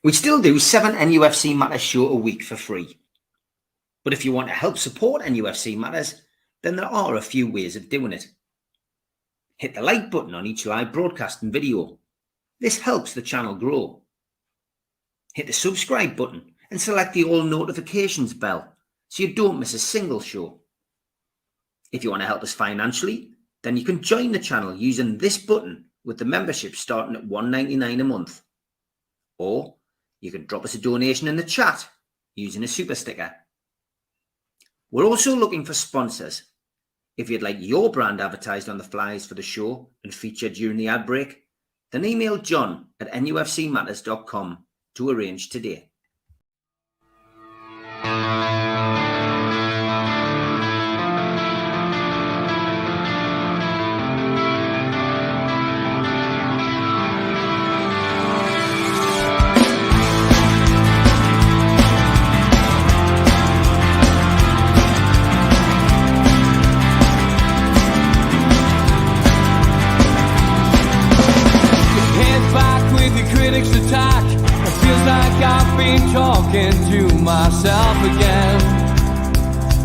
We still do 7 NUFC Matters show a week for free. But if you want to help support NUFC Matters, then there are a few ways of doing it. Hit the like button on each live broadcast and video. This helps the channel grow. Hit the subscribe button and select the all notifications bell so you don't miss a single show. If you want to help us financially, then you can join the channel using this button with the membership starting at $1.99 a month. Or you can drop us a donation in the chat using a super sticker. We're also looking for sponsors. If you'd like your brand advertised on the flyers for the show and featured during the ad break, then email John at nufcmatters.com to arrange today. Talking to myself again,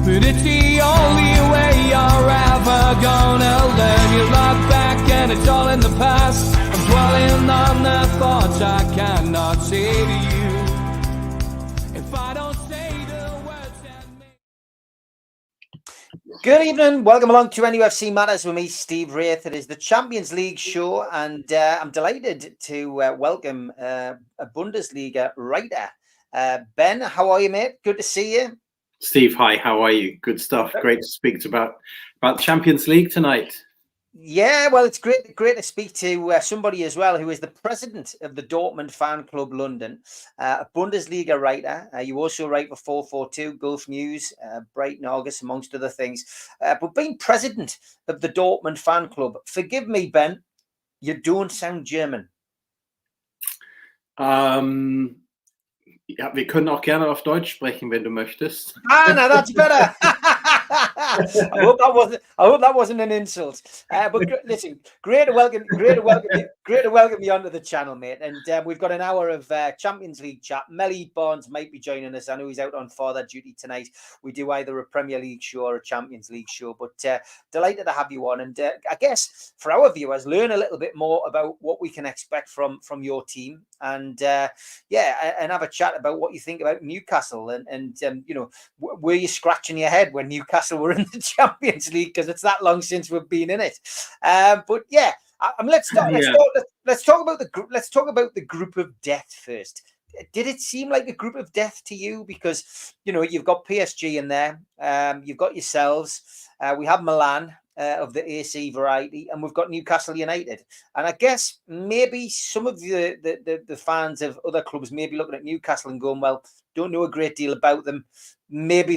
but it's the only way you're ever gonna learn. You look back and it's all in the past. I'm dwelling on the thoughts I cannot say to you. If I don't say the words that make... Good evening, welcome along to NUFC Matters with me, Steve Wraith. It is the Champions League show, and I'm delighted to welcome a Bundesliga writer. Ben, how are you, mate? Good to see you. Steve, hi, how are you? Good stuff. Great to speak about Champions League tonight. Yeah, well, it's great to speak to somebody as well who is the president of the Dortmund Fan Club London, a Bundesliga writer. You also write for 442, Gulf News, Brighton, August, amongst other things. But being president of the Dortmund Fan Club, forgive me, Ben, you don't sound German. Ja, wir können auch gerne auf Deutsch sprechen, wenn du möchtest. Ah, no, that's better. I hope that wasn't an insult. But listen, great to welcome you onto the channel, mate. And we've got an hour of Champions League chat. Melly Barnes might be joining us. I know he's out on father duty tonight. We do either a Premier League show or a Champions League show. But delighted to have you on. And I guess for our viewers, learn a little bit more about what we can expect from your team. And and have a chat about what you think about Newcastle. And you know, were you scratching your head when Newcastle were in the Champions League, because it's that long since we've been in it? But yeah, let's talk about the group of death first. Did it seem like a group of death to you? Because you know, you've got PSG in there, you've got yourselves, we have Milan of the AC variety, and we've got Newcastle United. And I guess maybe some of the fans of other clubs may be looking at Newcastle and going, well, don't know a great deal about them. Maybe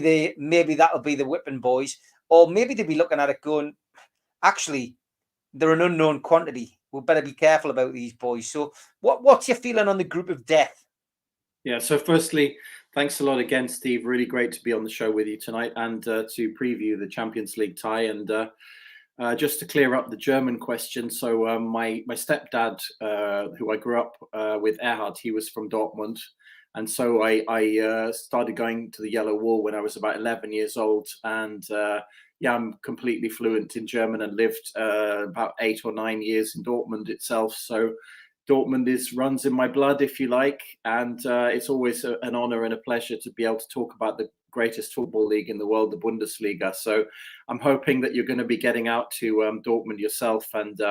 that'll be the whipping boys. Or maybe they'll be looking at it going, actually, they're an unknown quantity. We better be careful about these boys. So what's your feeling on the group of death? Yeah, so firstly, thanks a lot again, Steve. Really great to be on the show with you tonight and to preview the Champions League tie. And just to clear up the German question, so my stepdad, who I grew up with, Erhard, he was from Dortmund. And so I started going to the Yellow Wall when I was about 11 years old. And I'm completely fluent in German and lived about 8 or 9 years in Dortmund itself. So Dortmund runs in my blood, if you like. And it's always an honor and a pleasure to be able to talk about the greatest football league in the world, the Bundesliga. So I'm hoping that you're going to be getting out to Dortmund yourself and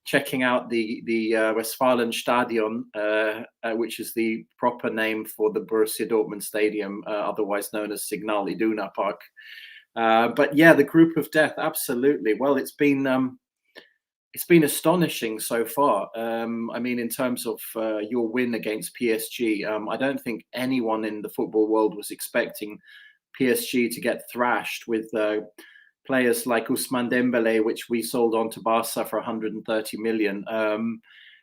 checking out the Westfalenstadion, which is the proper name for the Borussia Dortmund Stadium, otherwise known as Signal Iduna Park. But yeah, the group of death, absolutely. Well, it's been astonishing so far. I mean, in terms of your win against PSG, I don't think anyone in the football world was expecting PSG to get thrashed with players like Ousmane Dembele, which we sold on to Barca for 130 million.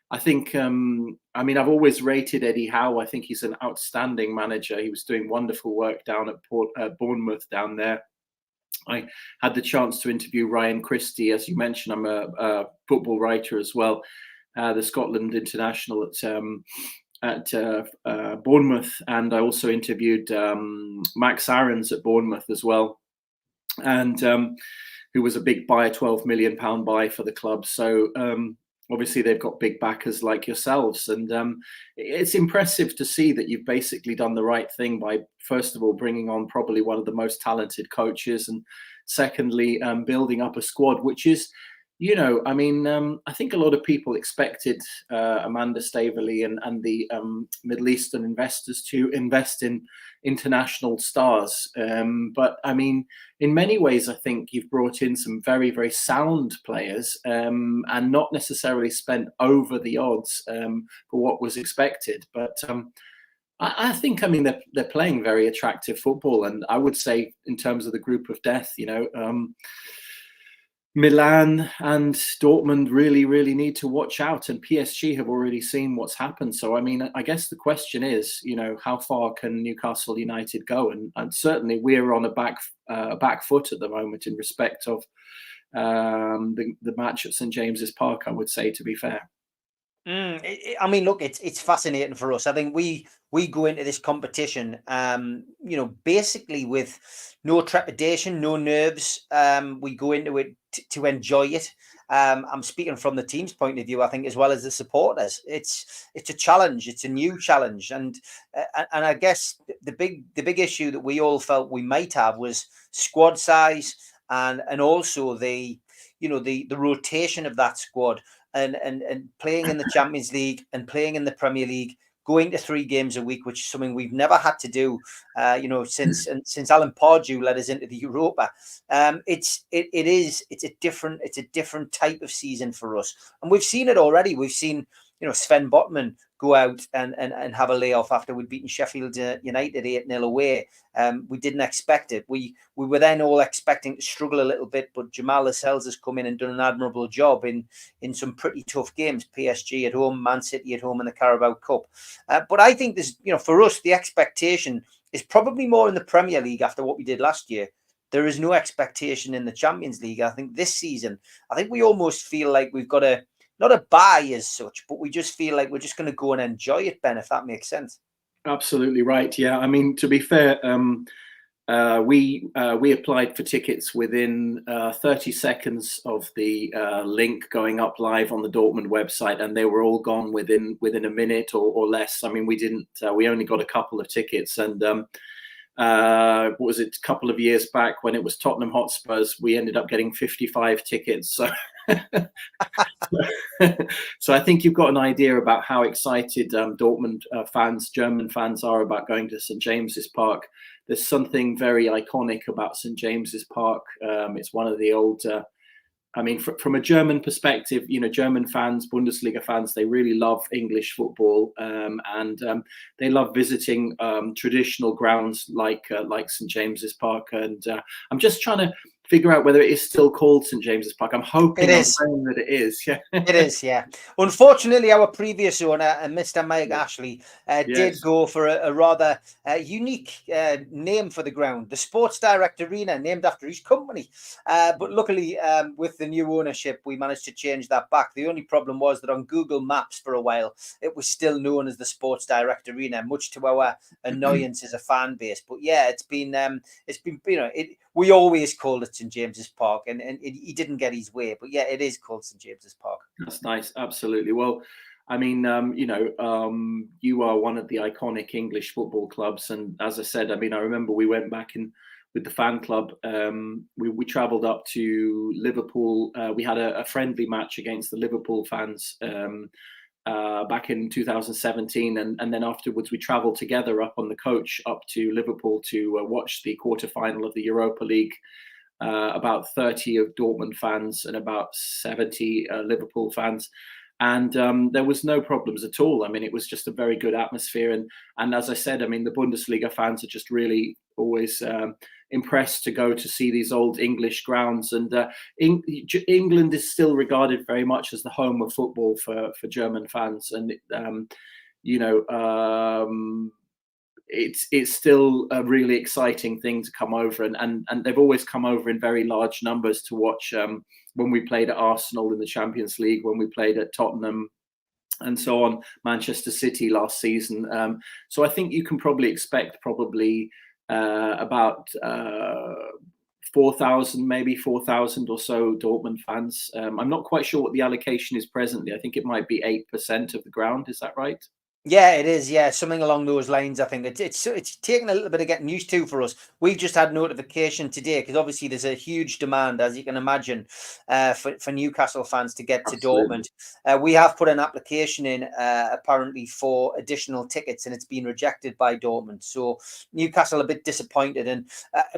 I think, I've always rated Eddie Howe. I think he's an outstanding manager. He was doing wonderful work down at Bournemouth down there. I had the chance to interview Ryan Christie. As you mentioned, I'm a football writer as well, the Scotland international Bournemouth, and I also interviewed Max Aarons at Bournemouth as well, and who was a big buy, £12 million buy for the club. So obviously they've got big backers like yourselves, and it's impressive to see that you've basically done the right thing by, first of all, bringing on probably one of the most talented coaches, and secondly, building up a squad, which is, I think a lot of people expected Amanda Staveley and the Middle Eastern investors to invest in international stars. But I mean, in many ways, I think you've brought in some very, very sound players and not necessarily spent over the odds for what was expected. But I think, they're playing very attractive football. And I would say, in terms of the group of death, Milan and Dortmund really, really need to watch out, and PSG have already seen what's happened. So, I guess the question is, how far can Newcastle United go? And certainly we're on a back foot at the moment in respect of the match at St James's Park, I would say, to be fair. Look, it's fascinating for us. I think we go into this competition, basically with no trepidation, no nerves. We go into it to enjoy it. I'm speaking from the team's point of view, I think, as well as the supporters. It's a challenge. It's a new challenge, and I guess the big issue that we all felt we might have was squad size, and also the rotation of that squad. And playing in the Champions League and playing in the Premier League, going to 3 games a week, which is something we've never had to do, since Alan Pardew led us into the Europa. It's a different type of season for us, and we've seen it already. We've seen Sven Botman go out and have a layoff after we'd beaten Sheffield United 8-0 away. We didn't expect it. We were then all expecting to struggle a little bit, but Jamal Lascelles has come in and done an admirable job in some pretty tough games. PSG at home, Man City at home in the Carabao Cup. But I think there's, for us, the expectation is probably more in the Premier League after what we did last year. There is no expectation in the Champions League. I think this season, we almost feel like we've got not a buy as such, but we just feel like we're just going to go and enjoy it, Ben, if that makes sense. Absolutely right. Yeah, to be fair, we applied for tickets within 30 seconds of the link going up live on the Dortmund website, and they were all gone within a minute or less. We only got a couple of tickets, and what was it, a couple of years back when it was Tottenham Hotspurs, we ended up getting 55 tickets. So I think you've got an idea about how excited Dortmund fans, German fans, are about going to St James's Park. There's something very iconic about St James's Park. It's one of the old from a German perspective, German fans, Bundesliga fans, they really love English football, and they love visiting traditional grounds like St James's Park. And I'm just trying to figure out whether it is still called St James's Park. I'm hoping that it is. Yeah, it is. Yeah. Unfortunately, our previous owner, Mr. Mike Ashley, did go for a rather unique name for the ground, the Sports Direct Arena, named after his company. But luckily, with the new ownership, we managed to change that back. The only problem was that on Google Maps for a while, it was still known as the Sports Direct Arena, much to our annoyance as a fan base. But yeah, it's been we always called it St James's Park, and he didn't get his way. But yeah, it is called St James's Park. That's nice. Absolutely. Well, you are one of the iconic English football clubs, and as I said, I remember we went back with the fan club. We travelled up to Liverpool. We had a friendly match against the Liverpool fans back in 2017, and then afterwards we travelled together up on the coach up to Liverpool to watch the quarter-final of the Europa League. About 30 of Dortmund fans and about 70 Liverpool fans. And there was no problems at all. It was just a very good atmosphere. And as I said, the Bundesliga fans are just really always impressed to go to see these old English grounds. And England is still regarded very much as the home of football for German fans. And, it's still a really exciting thing to come over. And they've always come over in very large numbers to watch when we played at Arsenal in the Champions League, when we played at Tottenham, and so on, Manchester City last season. So I think you can probably expect about 4,000, maybe 4,000 or so Dortmund fans. I'm not quite sure what the allocation is presently. I think it might be 8% of the ground. Is that right? Yeah, it is. Yeah, something along those lines. I think it's taken a little bit of getting used to for us. We've just had notification today because obviously there's a huge demand, as you can imagine, for Newcastle fans to get to Dortmund. We have put an application in apparently for additional tickets, and it's been rejected by Dortmund. So Newcastle a bit disappointed, and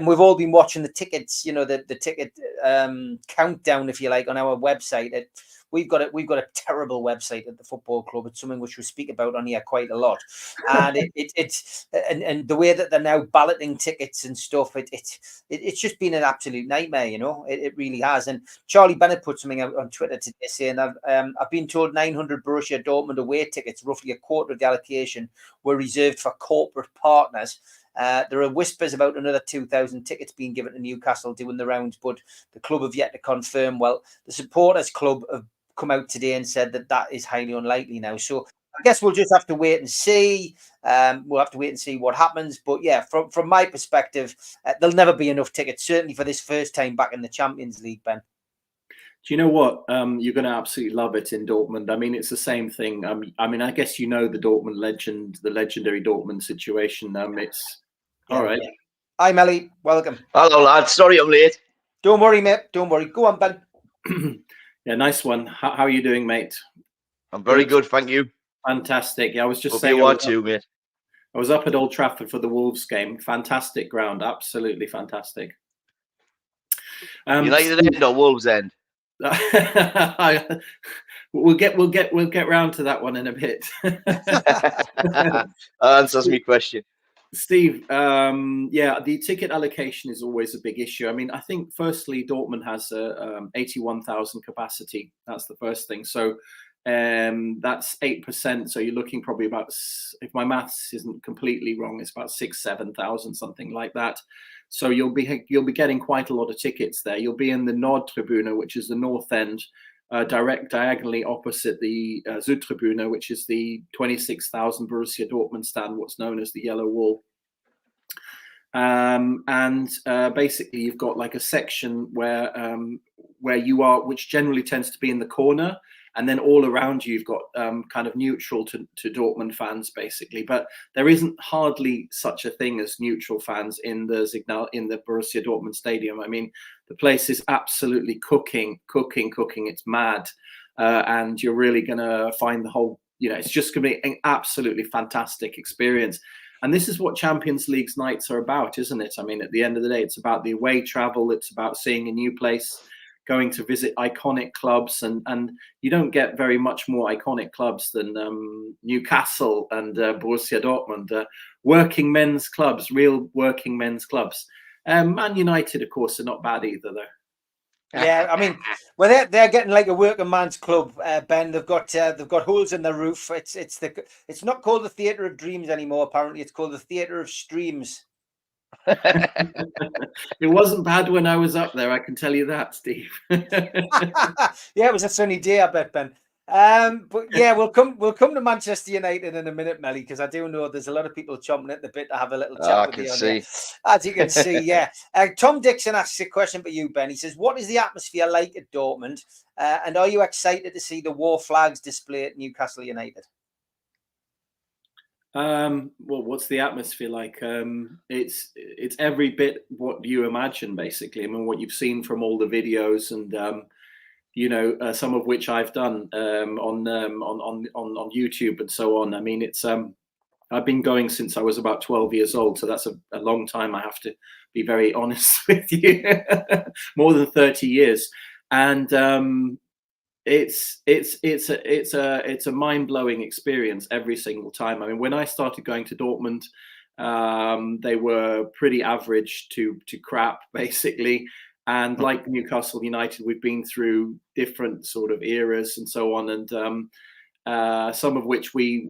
we've all been watching the tickets. You know, the ticket countdown, if you like, on our website. We've got a terrible website at the football club. It's something which we speak about on here quite a lot, and it's the way that they're now balloting tickets and stuff. It's just been an absolute nightmare. You know, it really has. And Charlie Bennett put something out on Twitter today saying I've been told 900 Borussia Dortmund away tickets, roughly a quarter of the allocation, were reserved for corporate partners. There are whispers about another 2,000 tickets being given to Newcastle doing the rounds, but the club have yet to confirm. Well, the supporters club have come out today and said that is highly unlikely now. So I guess we'll just have to wait and see. We'll have to wait and see what happens. But yeah, from my perspective, there'll never be enough tickets, certainly for this first time back in the Champions League, Ben. Do you know what? You're going to absolutely love it in Dortmund. I mean, it's the same thing. I mean, I guess you know the Dortmund legend, the legendary Dortmund situation. It's all right. Yeah. Hi, Melly. Welcome. Hello, lad. Sorry I'm late. Don't worry, mate. Don't worry. Go on, Ben. Yeah, nice one. How are you doing, mate? I'm very good, thank you. Fantastic. Yeah, I was just Hope saying. You are too, mate. I was up at Old Trafford for the Wolves game. Fantastic ground, absolutely fantastic. United end or Wolves end? We'll get round to that one in a bit. Answers me question. Steve, yeah, the ticket allocation is always a big issue. I mean, I think firstly, Dortmund has 81,000 capacity. That's the first thing. So that's 8%. So you're looking probably about, if my maths isn't completely wrong, it's about 6,000-7,000, something like that. So you'll be getting quite a lot of tickets there. You'll be in the Nordtribüne, which is the north end, diagonally opposite the Südtribüne, which is the 26,000 Borussia Dortmund stand, what's known as the Yellow Wall. And basically, you've got like a section where you are, which generally tends to be in the corner. And then all around you, you've got kind of neutral to Dortmund fans, basically. But there isn't hardly such a thing as neutral fans in the Borussia Dortmund stadium. I mean, the place is absolutely cooking. It's mad. And you're really going to find the whole, it's just going to be an absolutely fantastic experience. And this is what Champions League's nights are about, isn't it? I mean, at the end of the day, it's about the away travel. It's about seeing a new place, going to visit iconic clubs, and you don't get very much more iconic clubs than Newcastle and Borussia Dortmund, working men's clubs, real working men's clubs. Man United, of course, are not bad either, though. Yeah, I mean, well, they're getting like a working man's club, Ben. They've got holes in the roof. It's not called the Theatre of Dreams anymore. Apparently, it's called the Theatre of Streams. It wasn't bad when I was up there, I can tell you that, Steve. Yeah, it was a sunny day, I bet, Ben. But yeah, we'll come to Manchester United in a minute, Melly, because I do know there's a lot of people chomping at the bit to have a little chat with you on there. As you can see, yeah. Tom Dixon asks a question for you, Ben. He says, what is the atmosphere like at Dortmund? And are you excited to see the war flags displayed at Newcastle United? Well, what's the atmosphere like? It's every bit what you imagine, basically. I mean, what you've seen from all the videos, and some of which I've done on YouTube and so on. I mean, it's I've been going since I was about 12 years old, so that's a long time. I have to be very honest with you, more than 30 years, and it's a mind-blowing experience every single time. I mean, when I started going to Dortmund, they were pretty average to crap, basically. And like Newcastle United, we've been through different sort of eras and so on, and some of which we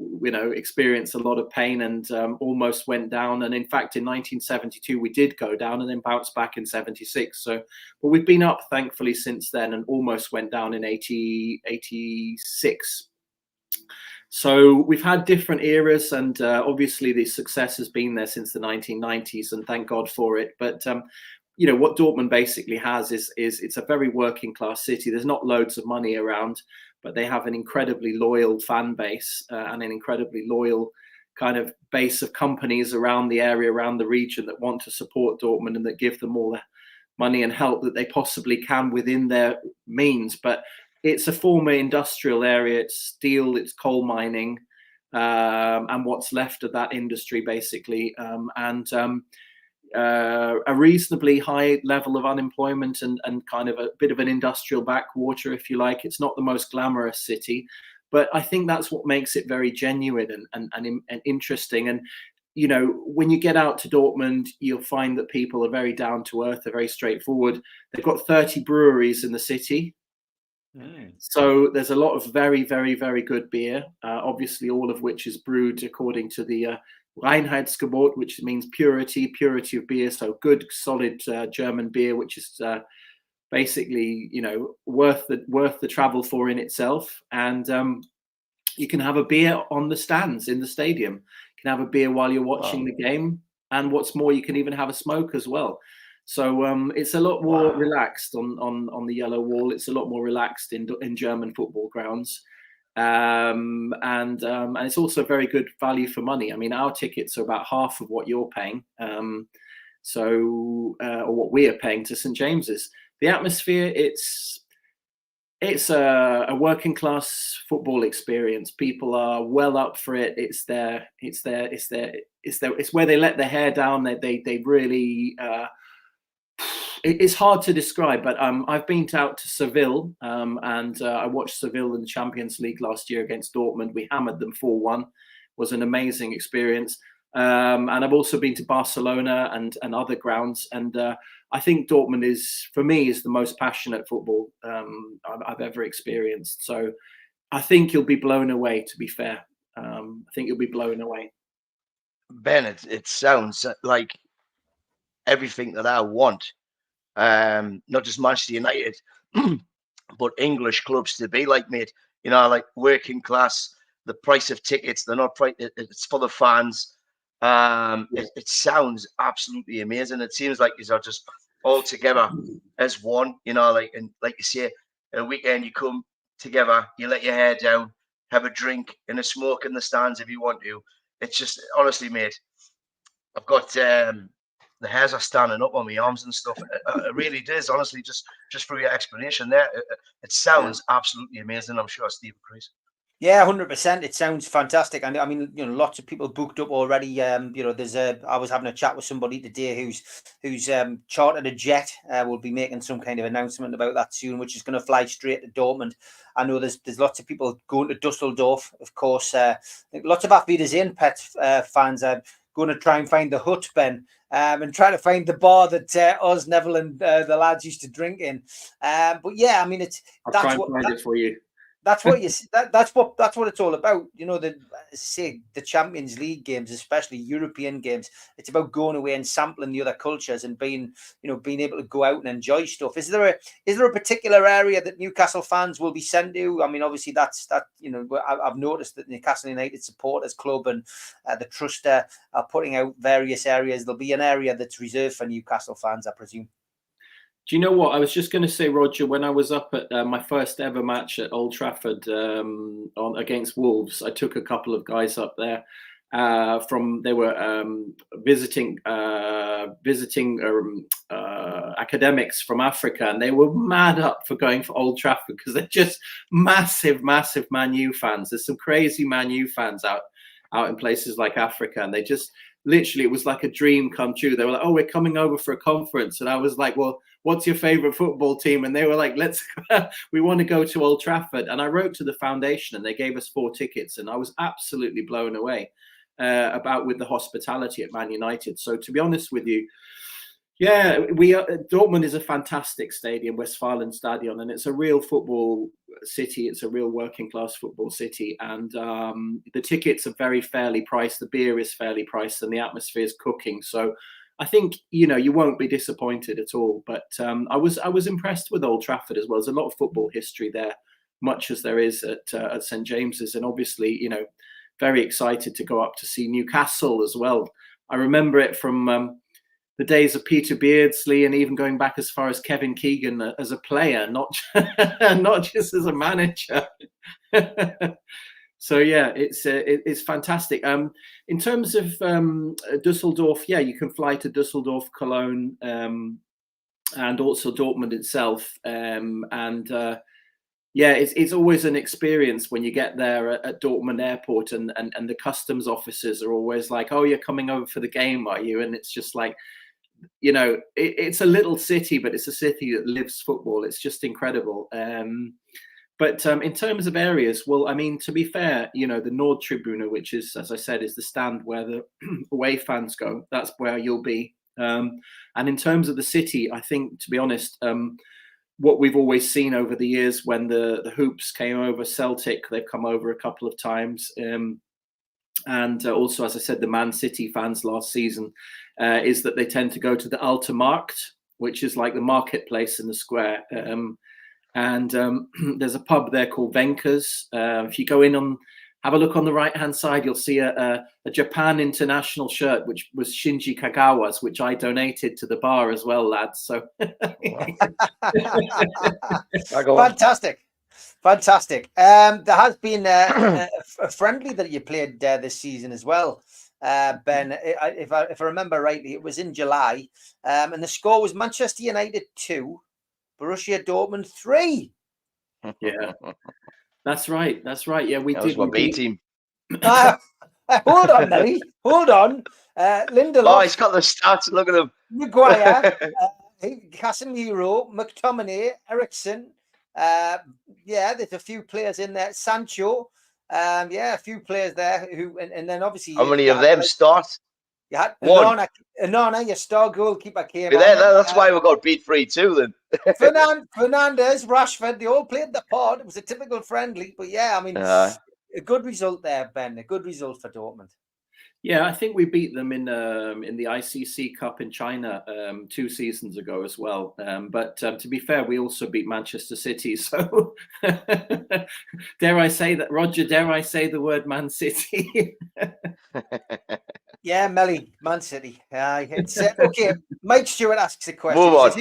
experienced a lot of pain and almost went down. And in fact, in 1972, we did go down and then bounced back in 76. So, but we've been up, thankfully, since then, and almost went down in 86. So we've had different eras, and obviously the success has been there since the 1990s, and thank God for it. But you know what Dortmund basically has is it's a very working class city. There's not loads of money around, but they have an incredibly loyal fan base and an incredibly loyal kind of base of companies around the area, around the region, that want to support Dortmund and that give them all the money and help that they possibly can within their means. But it's a former industrial area. It's steel, it's coal mining, and what's left of that industry, basically, and a reasonably high level of unemployment and kind of a bit of an industrial backwater, if you like. It's not the most glamorous city, but I think that's what makes it very genuine and interesting. And you know, when you get out to Dortmund, you'll find that people are very down to earth. They're very straightforward. They've got 30 breweries in the city. So there's a lot of very, very, very good beer, obviously all of which is brewed according to the Reinheitsgebot, which means purity of beer. So good, solid German beer, which is basically, you know, worth the travel for in itself. And you can have a beer on the stands in the stadium. You can have a beer while you're watching the game, and what's more, you can even have a smoke as well. So it's a lot more relaxed on the yellow wall. It's a lot more relaxed in German football grounds, and it's also very good value for money. I mean, our tickets are about half of what you're paying, or what we are paying to St James's. The atmosphere, it's a working class football experience. People are well up for it. It's where they let their hair down. They really. It's hard to describe, but I've been out to Seville, and I watched Seville in the Champions League last year against Dortmund. We hammered them 4-1. It was an amazing experience. And I've also been to Barcelona and other grounds. And I think Dortmund for me, is the most passionate football I've ever experienced. So I think you'll be blown away, to be fair. I think you'll be blown away. Ben, it sounds like everything that I want. Not just Manchester United, but English clubs to be like, mate. You know, like working class, the price of tickets, they're not price, it's for the fans. It sounds absolutely amazing. It seems like you are just all together as one, you know, like, and like you say, a weekend you come together, you let your hair down, have a drink and a smoke in the stands if you want to. It's just, honestly, mate, I've got the hairs are standing up on my arms and stuff. It really does, honestly, just for your explanation there. It sounds absolutely amazing. I'm sure Steve agrees. Yeah, 100%. It sounds fantastic. And I mean, you know, lots of people booked up already. You know, I was having a chat with somebody today who's chartered a jet. We'll be making some kind of announcement about that soon, which is going to fly straight to Dortmund. I know there's lots of people going to Dusseldorf, of course. Lots of McFadyean pet fans are going to try and find the hut, Ben, and try to find the bar that Oz, Neville, and the lads used to drink in. But yeah, I mean, I'll try and find it for you. That's what that's what it's all about. You know, the Champions League games, especially European games, it's about going away and sampling the other cultures and being able to go out and enjoy stuff. Is there a particular area that Newcastle fans will be sent to? I mean, obviously that I've noticed that the Newcastle United Supporters Club and the Trust are putting out various areas. There'll be an area that's reserved for Newcastle fans, I presume. Do you know what? I was just going to say, Roger, when I was up at my first ever match at Old Trafford against Wolves, I took a couple of guys up there they were visiting academics from Africa, and they were mad up for going for Old Trafford because they're just massive Man U fans. There's some crazy Man U fans out in places like Africa, and they just literally, it was like a dream come true. They were like, "Oh, we're coming over for a conference," and I was like, "Well, what's your favorite football team?" And they were like, we want to go to Old Trafford. And I wrote to the foundation and they gave us 4 tickets. And I was absolutely blown away with the hospitality at Man United. So to be honest with you, yeah, Dortmund is a fantastic stadium, Westfalenstadion, and it's a real football city. It's a real working class football city. And the tickets are very fairly priced. The beer is fairly priced and the atmosphere is cooking. So I think, you know, you won't be disappointed at all. But I was impressed with Old Trafford as well. There's a lot of football history there. much as there is at St James's. And obviously, you know, very excited to go up to see Newcastle as well. I remember it from the days of Peter Beardsley, and even going back as far as Kevin Keegan as a player, not just as a manager. So yeah, it's fantastic. In terms of Dusseldorf, yeah, you can fly to Dusseldorf, Cologne, and also Dortmund itself. Yeah, it's always an experience when you get there at Dortmund Airport, and the customs officers are always like, "Oh, you're coming over for the game, are you?" And it's just like, you know, it's a little city, but it's a city that lives football. It's just incredible. But in terms of areas, well, I mean, to be fair, you know, the Nord Tribune, which is, as I said, is the stand where the away fans go, that's where you'll be. And in terms of the city, I think, to be honest, what we've always seen over the years when the Hoops came over, Celtic, they've come over a couple of times. And also, as I said, the Man City fans last season, is that they tend to go to the Alte Markt, which is like the marketplace in the square. And there's a pub there called Venker's. If you go in have a look on the right-hand side, you'll see a Japan International shirt, which was Shinji Kagawa's, which I donated to the bar as well, lads. So Fantastic. There has been a friendly that you played this season as well, Ben. If I remember rightly, it was in July, and the score was Manchester United 2, Borussia Dortmund 3. Yeah, that's right. Yeah, we that did. Was my B team. Hold on, Nelly. Hold on. Lindelof. Oh, he's got the stats. Look at him. Maguire, Casemiro, McTominay, Ericsson. Yeah, there's a few players in there. Sancho. Yeah, a few players there who, and then obviously. How many of them start? You had one. Onana, your star goalkeeper came on. That's why we got beat 3-2 then. Fernandes, Rashford, they all played the part. It was a typical friendly, but yeah, I mean, a good result there, Ben. A good result for Dortmund. Yeah, I think we beat them in the ICC Cup in China 2 seasons ago as well. But to be fair, we also beat Manchester City. So dare I say that, Roger? Dare I say the word Man City? Yeah, Melly, Man City. It's okay. Mike Stewart asks a question. Move on.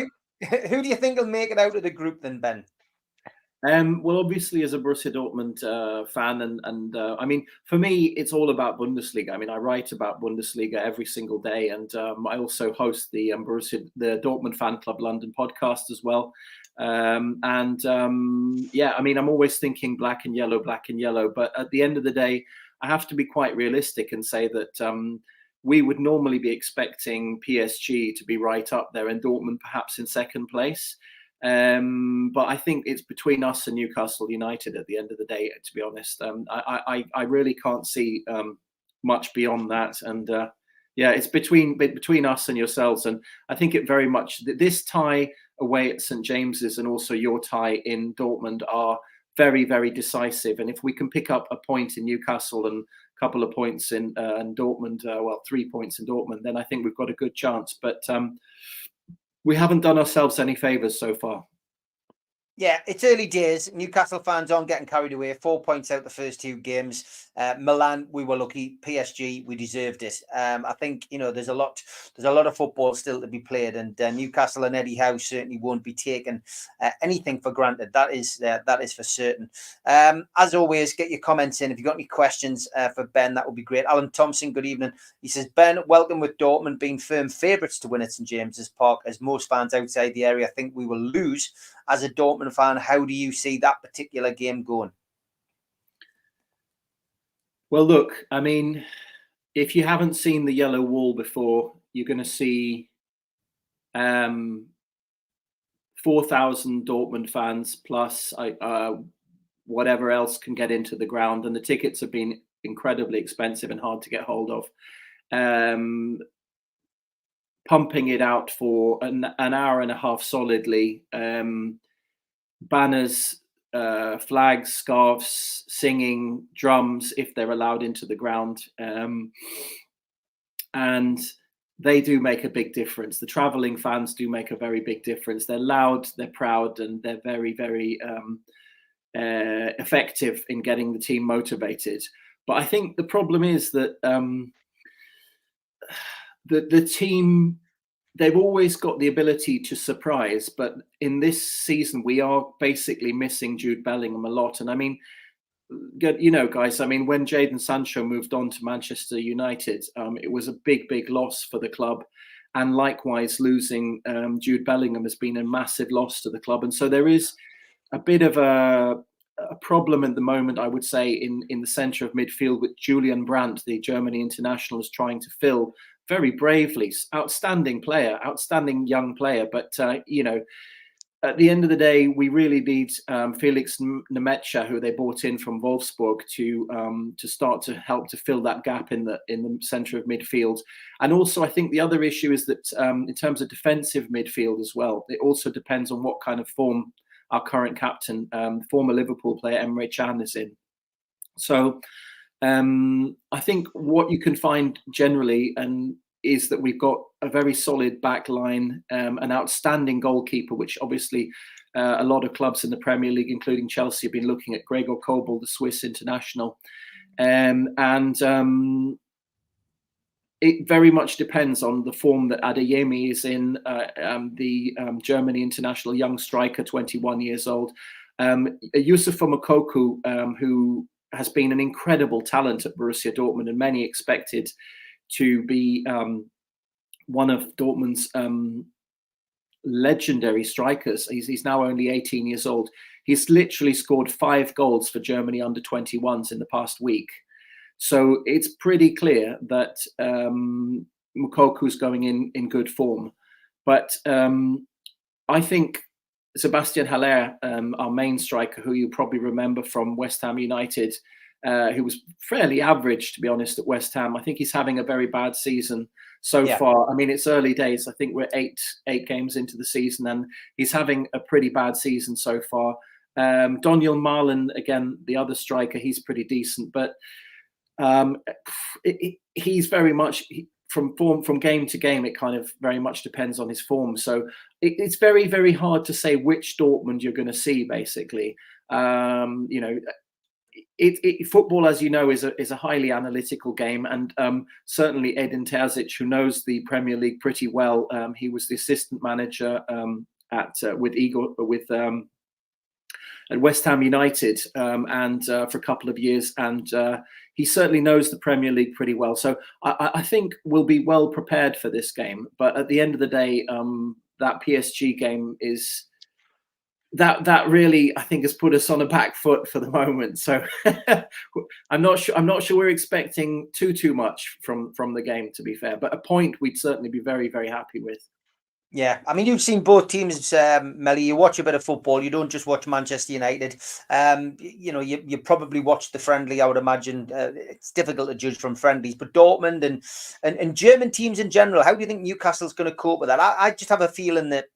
Who do you think will make it out of the group then, Ben? Well, obviously, as a Borussia Dortmund fan, and I mean, for me, it's all about Bundesliga. I mean, I write about Bundesliga every single day, and I also host the Dortmund Fan Club London podcast as well. Yeah, I mean, I'm always thinking black and yellow, but at the end of the day, I have to be quite realistic and say that we would normally be expecting PSG to be right up there and Dortmund perhaps in second place. But I think it's between us and Newcastle United at the end of the day, to be honest. I really can't see much beyond that. And yeah, it's between us and yourselves. And I think it very much, this tie away at St James's and also your tie in Dortmund are very, very decisive. And if we can pick up a point in Newcastle and a couple of points in Dortmund, 3 points in Dortmund, then I think we've got a good chance. But we haven't done ourselves any favours so far. Yeah, it's early days. Newcastle fans aren't getting carried away. 4 points out the first 2 games. Milan, we were lucky. PSG, we deserved it. I think, you know, there's a lot of football still to be played, and Newcastle and Eddie Howe certainly won't be taking anything for granted. That is for certain. As always, get your comments in. If you've got any questions for Ben, that would be great. Alan Thompson, good evening. He says, Ben, welcome with Dortmund being firm favourites to win at St James's Park, as most fans outside the area think we will lose. As a Dortmund fan, how do you see that particular game going? Well, look, I mean, if you haven't seen the yellow wall before, you're going to see 4,000 Dortmund fans plus whatever else can get into the ground. And the tickets have been incredibly expensive and hard to get hold of. Pumping it out for an hour and a half solidly. Banners, flags, scarves, singing, drums, if they're allowed into the ground. And they do make a big difference. The travelling fans do make a very big difference. They're loud, they're proud, and they're very, very effective in getting the team motivated. But I think the problem is that the team, they've always got the ability to surprise, but in this season we are basically missing Jude Bellingham a lot. And I mean, you know, guys, I mean, when Jadon Sancho moved on to Manchester United, it was a big loss for the club. And likewise, losing Jude Bellingham has been a massive loss to the club. And so there is a bit of a problem at the moment, I would say, in the centre of midfield with Julian Brandt, the Germany international, is trying to fill very bravely. Outstanding player, outstanding young player. But, you know, at the end of the day, we really need Felix Nemetcha, who they brought in from Wolfsburg, to start to help to fill that gap in the centre of midfield. And also, I think the other issue is that in terms of defensive midfield as well, it also depends on what kind of form our current captain, former Liverpool player Emre Can, is in. So I think what you can find generally is that we've got a very solid back line, an outstanding goalkeeper, which obviously a lot of clubs in the Premier League, including Chelsea, have been looking at Gregor Kobel, the Swiss international. It very much depends on the form that Adeyemi is in, the Germany international young striker, 21 years old. Youssoufa Moukoko, who has been an incredible talent at Borussia Dortmund, and many expected to be one of Dortmund's legendary strikers. He's now only 18 years old. He's literally scored 5 goals for Germany under 21s in the past week. So it's pretty clear that Moukoko's going in good form. But I think Sebastian Haller, our main striker, who you probably remember from West Ham United, who was fairly average, to be honest, at West Ham. I think he's having a very bad season so far. I mean, it's early days. I think we're eight games into the season, and he's having a pretty bad season so far. Daniel Marlin, again, the other striker, he's pretty decent, but he's very much from game to game. It kind of very much depends on his form. So it's very, very hard to say which Dortmund you're going to see. Basically, you know, football, as you know, is a highly analytical game, and certainly Edin Terzic, who knows the Premier League pretty well. He was the assistant manager at West Ham United and for a couple of years, and he certainly knows the Premier League pretty well. So I think we'll be well prepared for this game. But at the end of the day, that PSG game is that really, I think, has put us on a back foot for the moment. So I'm not sure we're expecting too much from the game, to be fair. But a point we'd certainly be very, very happy with. Yeah, I mean, you've seen both teams, Melly. You watch a bit of football. You don't just watch Manchester United. You know, you probably watched the friendly, I would imagine. It's difficult to judge from friendlies, but Dortmund and German teams in general, how do you think Newcastle's going to cope with that? I just have a feeling that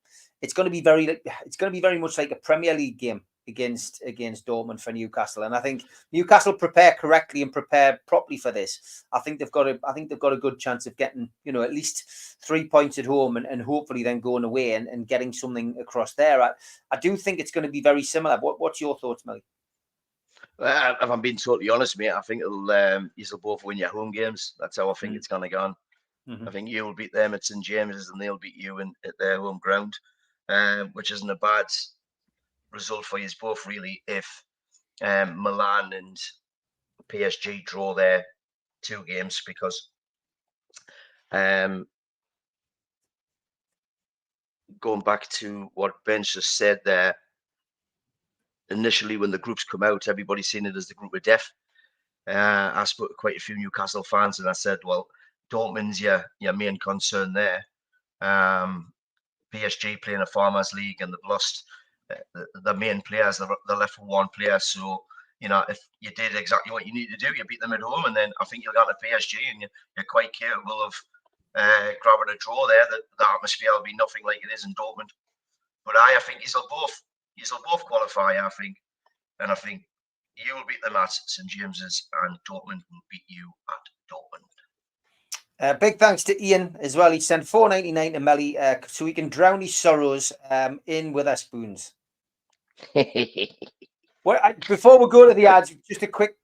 it's going to be very much like a Premier League game against Dortmund for Newcastle. And I think Newcastle prepare correctly and prepare properly for this. I think they've got a good chance of getting, you know, at least 3 points at home and hopefully then going away and getting something across there. I do think it's going to be very similar. What's your thoughts, Melly? If I'm being totally honest, mate, I think you'll both win your home games. That's how I think it's going to go on. Mm-hmm. I think you'll beat them at St James's and they'll beat you at their home ground, which isn't a bad result for you both, really, if Milan and PSG draw their 2 games, because going back to what Ben just said there, initially when the groups come out, everybody's seen it as the group of death. I spoke to quite a few Newcastle fans and I said, well, Dortmund's your main concern there. PSG playing a Farmers League and they've lost the main players, they're left with 1 player. So, you know, if you did exactly what you need to do, you beat them at home, and then I think you'll get to PSG and you're quite capable of grabbing a draw there. The atmosphere will be nothing like it is in Dortmund. But I think you'll both qualify, I think. And I think you will beat them at St James's and Dortmund will beat you at Dortmund. Big thanks to Ian as well. He sent $4.99 to Melly so he can drown his sorrows in with our spoons. Well, before we go to the ads, just a quick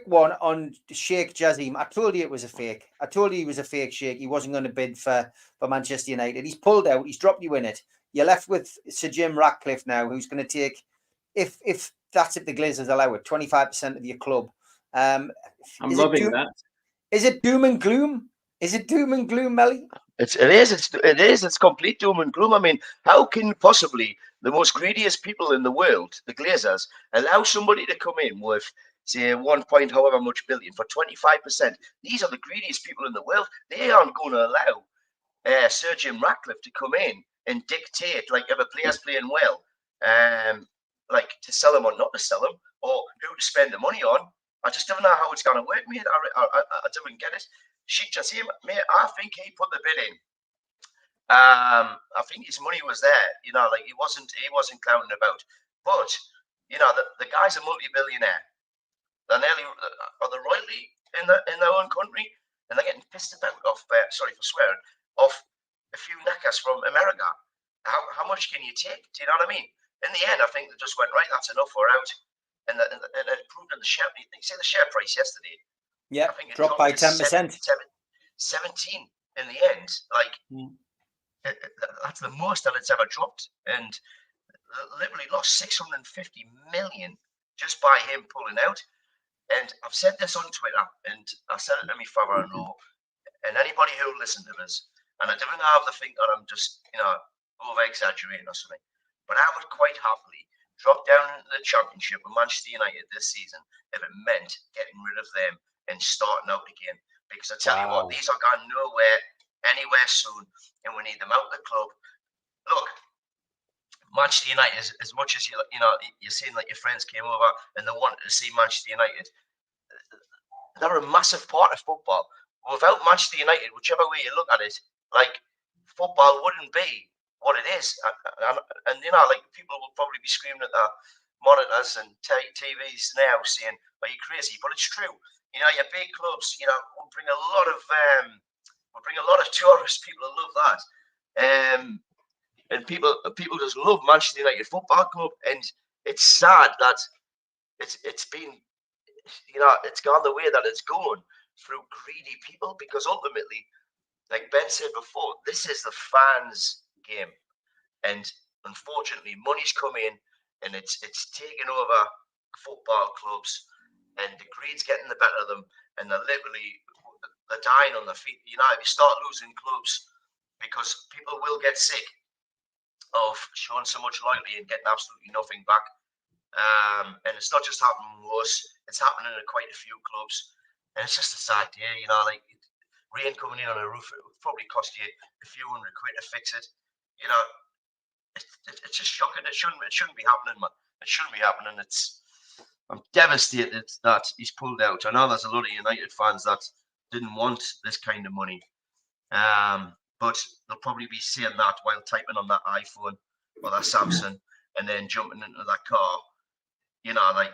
one on Sheikh Jassim. I told you it was a fake. I told you he was a fake Sheikh. He wasn't going to bid for Manchester United. He's pulled out. He's dropped you in it. You're left with Sir Jim Ratcliffe now, who's going to take, if the Glazers allow it, 25% of your club. I'm loving that. Is it doom and gloom? Is it doom and gloom, Melly? It is. It's complete doom and gloom. I mean, how can possibly the most greediest people in the world, the Glazers, allow somebody to come in with, say, 1 point however much billion for 25%? These are the greediest people in the world. They aren't going to allow Sir Jim Ratcliffe to come in and dictate, like, if a player's playing well, like, to sell them or not to sell them, or who to spend the money on. I just don't know how it's going to work, mate. I don't get it. Sheikh Jassim, mate, I think he put the bid in. I think his money was there, you know, like he wasn't clowning about. But you know, the guy's a multi-billionaire. They're nearly are they royalty in their own country, and they're getting pissed about off. Sorry for swearing. Off a few knackers from America. How much can you take? Do you know what I mean? In the end, I think they just went, right, that's enough. We're out, and it proved in the share. You see the share price yesterday. Yeah, I think it dropped by 10%. 17 in the end. Like, that's the most that it's ever dropped. And literally lost 650 million just by him pulling out. And I've said this on Twitter, and I said it to my father-in-law, and anybody who listened to this, and I don't have to think that I'm just, you know, over-exaggerating or something, but I would quite happily drop down into the Championship with Manchester United this season if it meant getting rid of them and starting out again. Because I tell you what, these are going nowhere anywhere soon, and we need them out of the club. Look, Manchester United, as much as you're saying that your friends came over and they wanted to see Manchester United, they're a massive part of football. Without Manchester United, whichever way you look at it, like, football wouldn't be what it is. And you know, like, people will probably be screaming at their monitors and TVs now saying, "Are you crazy?" But it's true. You know, your big clubs, you know, will bring a lot of tourists. People love that, and people just love Manchester United Football Club. And it's sad that it's been, you know, it's gone the way that it's gone through greedy people. Because ultimately, like Ben said before, this is the fans' game, and unfortunately, money's come in and it's taken over football clubs. And the greed's getting the better of them, and they're dying on their feet. You know, if you start losing clubs, because people will get sick of showing so much loyalty and getting absolutely nothing back. And it's not just happening with us; it's happening in quite a few clubs. And it's just a sad day, you know. Like, rain coming in on a roof, it would probably cost you a few £100 to fix it. You know, it's just shocking. It shouldn't be happening, man. It shouldn't be happening. I'm devastated that he's pulled out. I know there's a lot of United fans that didn't want this kind of money, but they'll probably be saying that while typing on that iPhone or that Samsung and then jumping into that car. You know, like,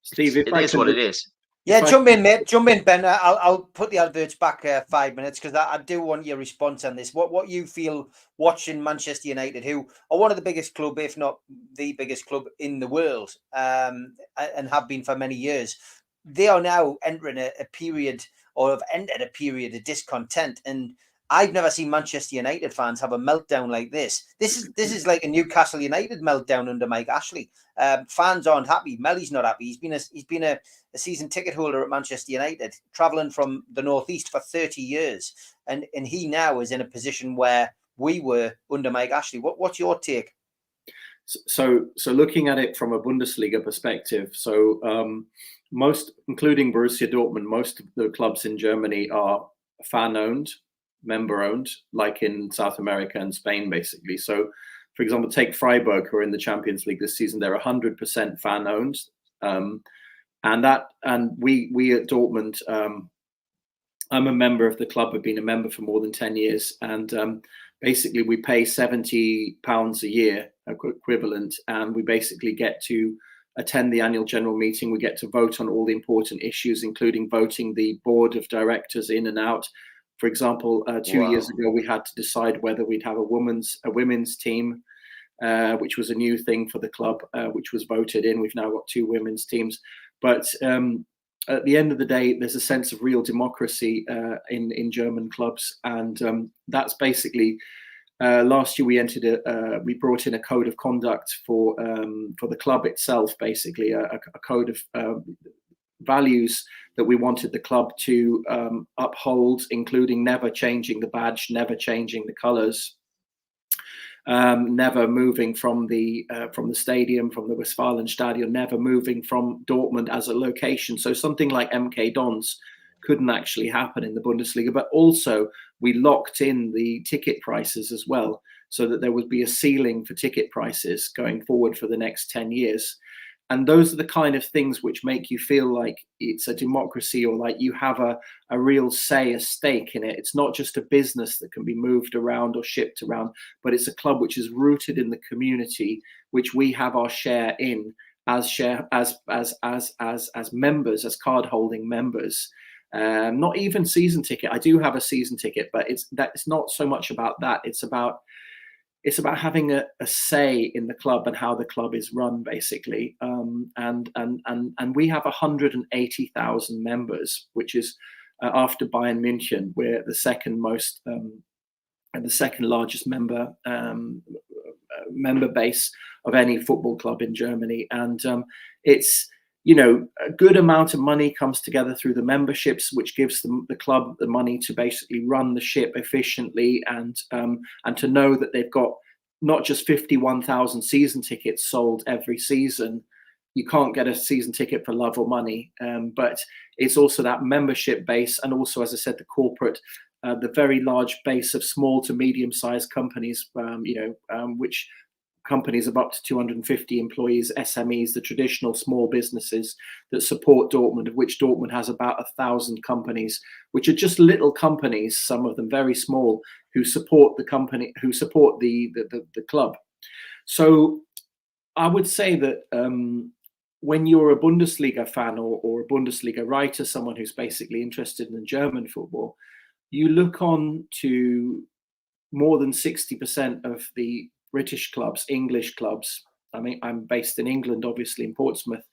Steve, it is what it is. Yeah, jump in, mate. Jump in, Ben. I'll put the adverts back 5 minutes because I do want your response on this. What you feel watching Manchester United, who are one of the biggest club, if not the biggest club in the world, and have been for many years. They are now entering a period, or have entered a period of discontent. And I've never seen Manchester United fans have a meltdown like this. This is like a Newcastle United meltdown under Mike Ashley. Fans aren't happy. Melly's not happy. He's been a season ticket holder at Manchester United, travelling from the northeast for 30 years, and he now is in a position where we were under Mike Ashley. What's your take? So looking at it from a Bundesliga perspective, most, including Borussia Dortmund, most of the clubs in Germany are fan-owned, member-owned, like in South America and Spain, basically. So, for example, take Freiburg, who are in the Champions League this season. They're 100% fan-owned, and we at Dortmund. I'm a member of the club. I've been a member for more than 10 years, and basically we pay £70 a year equivalent, and we basically get to attend the annual general meeting. We get to vote on all the important issues, including voting the board of directors in and out. For example, 2 years ago, we had to decide whether we'd have a women's team. which was a new thing for the club, which was voted in. We've now got 2 women's teams. But at the end of the day, there's a sense of real democracy in German clubs. And that's basically, last year we brought in a code of conduct for the club itself, basically a code of values that we wanted the club to uphold, including never changing the badge, never changing the colours, never moving from the stadium, from the Westfalenstadion, never moving from Dortmund as a location. So something like MK Dons couldn't actually happen in the Bundesliga. But also we locked in the ticket prices as well, so that there would be a ceiling for ticket prices going forward for the next 10 years. And those are the kind of things which make you feel like it's a democracy, or like you have a real say, a stake in it. It's not just a business that can be moved around or shipped around, but it's a club which is rooted in the community, which we have our share in as members, as card holding members. Not even season ticket. I do have a season ticket, but it's not so much about that. It's about having a say in the club and how the club is run, basically. And we have 180,000 members, which is after Bayern München, we're the second most and the second largest member base of any football club in Germany. And it's, a good amount of money comes together through the memberships, which gives the club the money to basically run the ship efficiently, and to know that they've got not just 51,000 season tickets sold every season. You can't get a season ticket for love or money, but it's also that membership base, and also, as I said, the corporate, the very large base of small to medium-sized companies, which companies of up to 250 employees, SMEs, the traditional small businesses that support Dortmund, of which Dortmund has about 1,000 companies, which are just little companies, some of them very small, who support the company, who support the club. So I would say that when you're a Bundesliga fan or a Bundesliga writer, someone who's basically interested in German football, you look on to more than 60% of the British clubs, English clubs. I mean, I'm based in England, obviously in Portsmouth,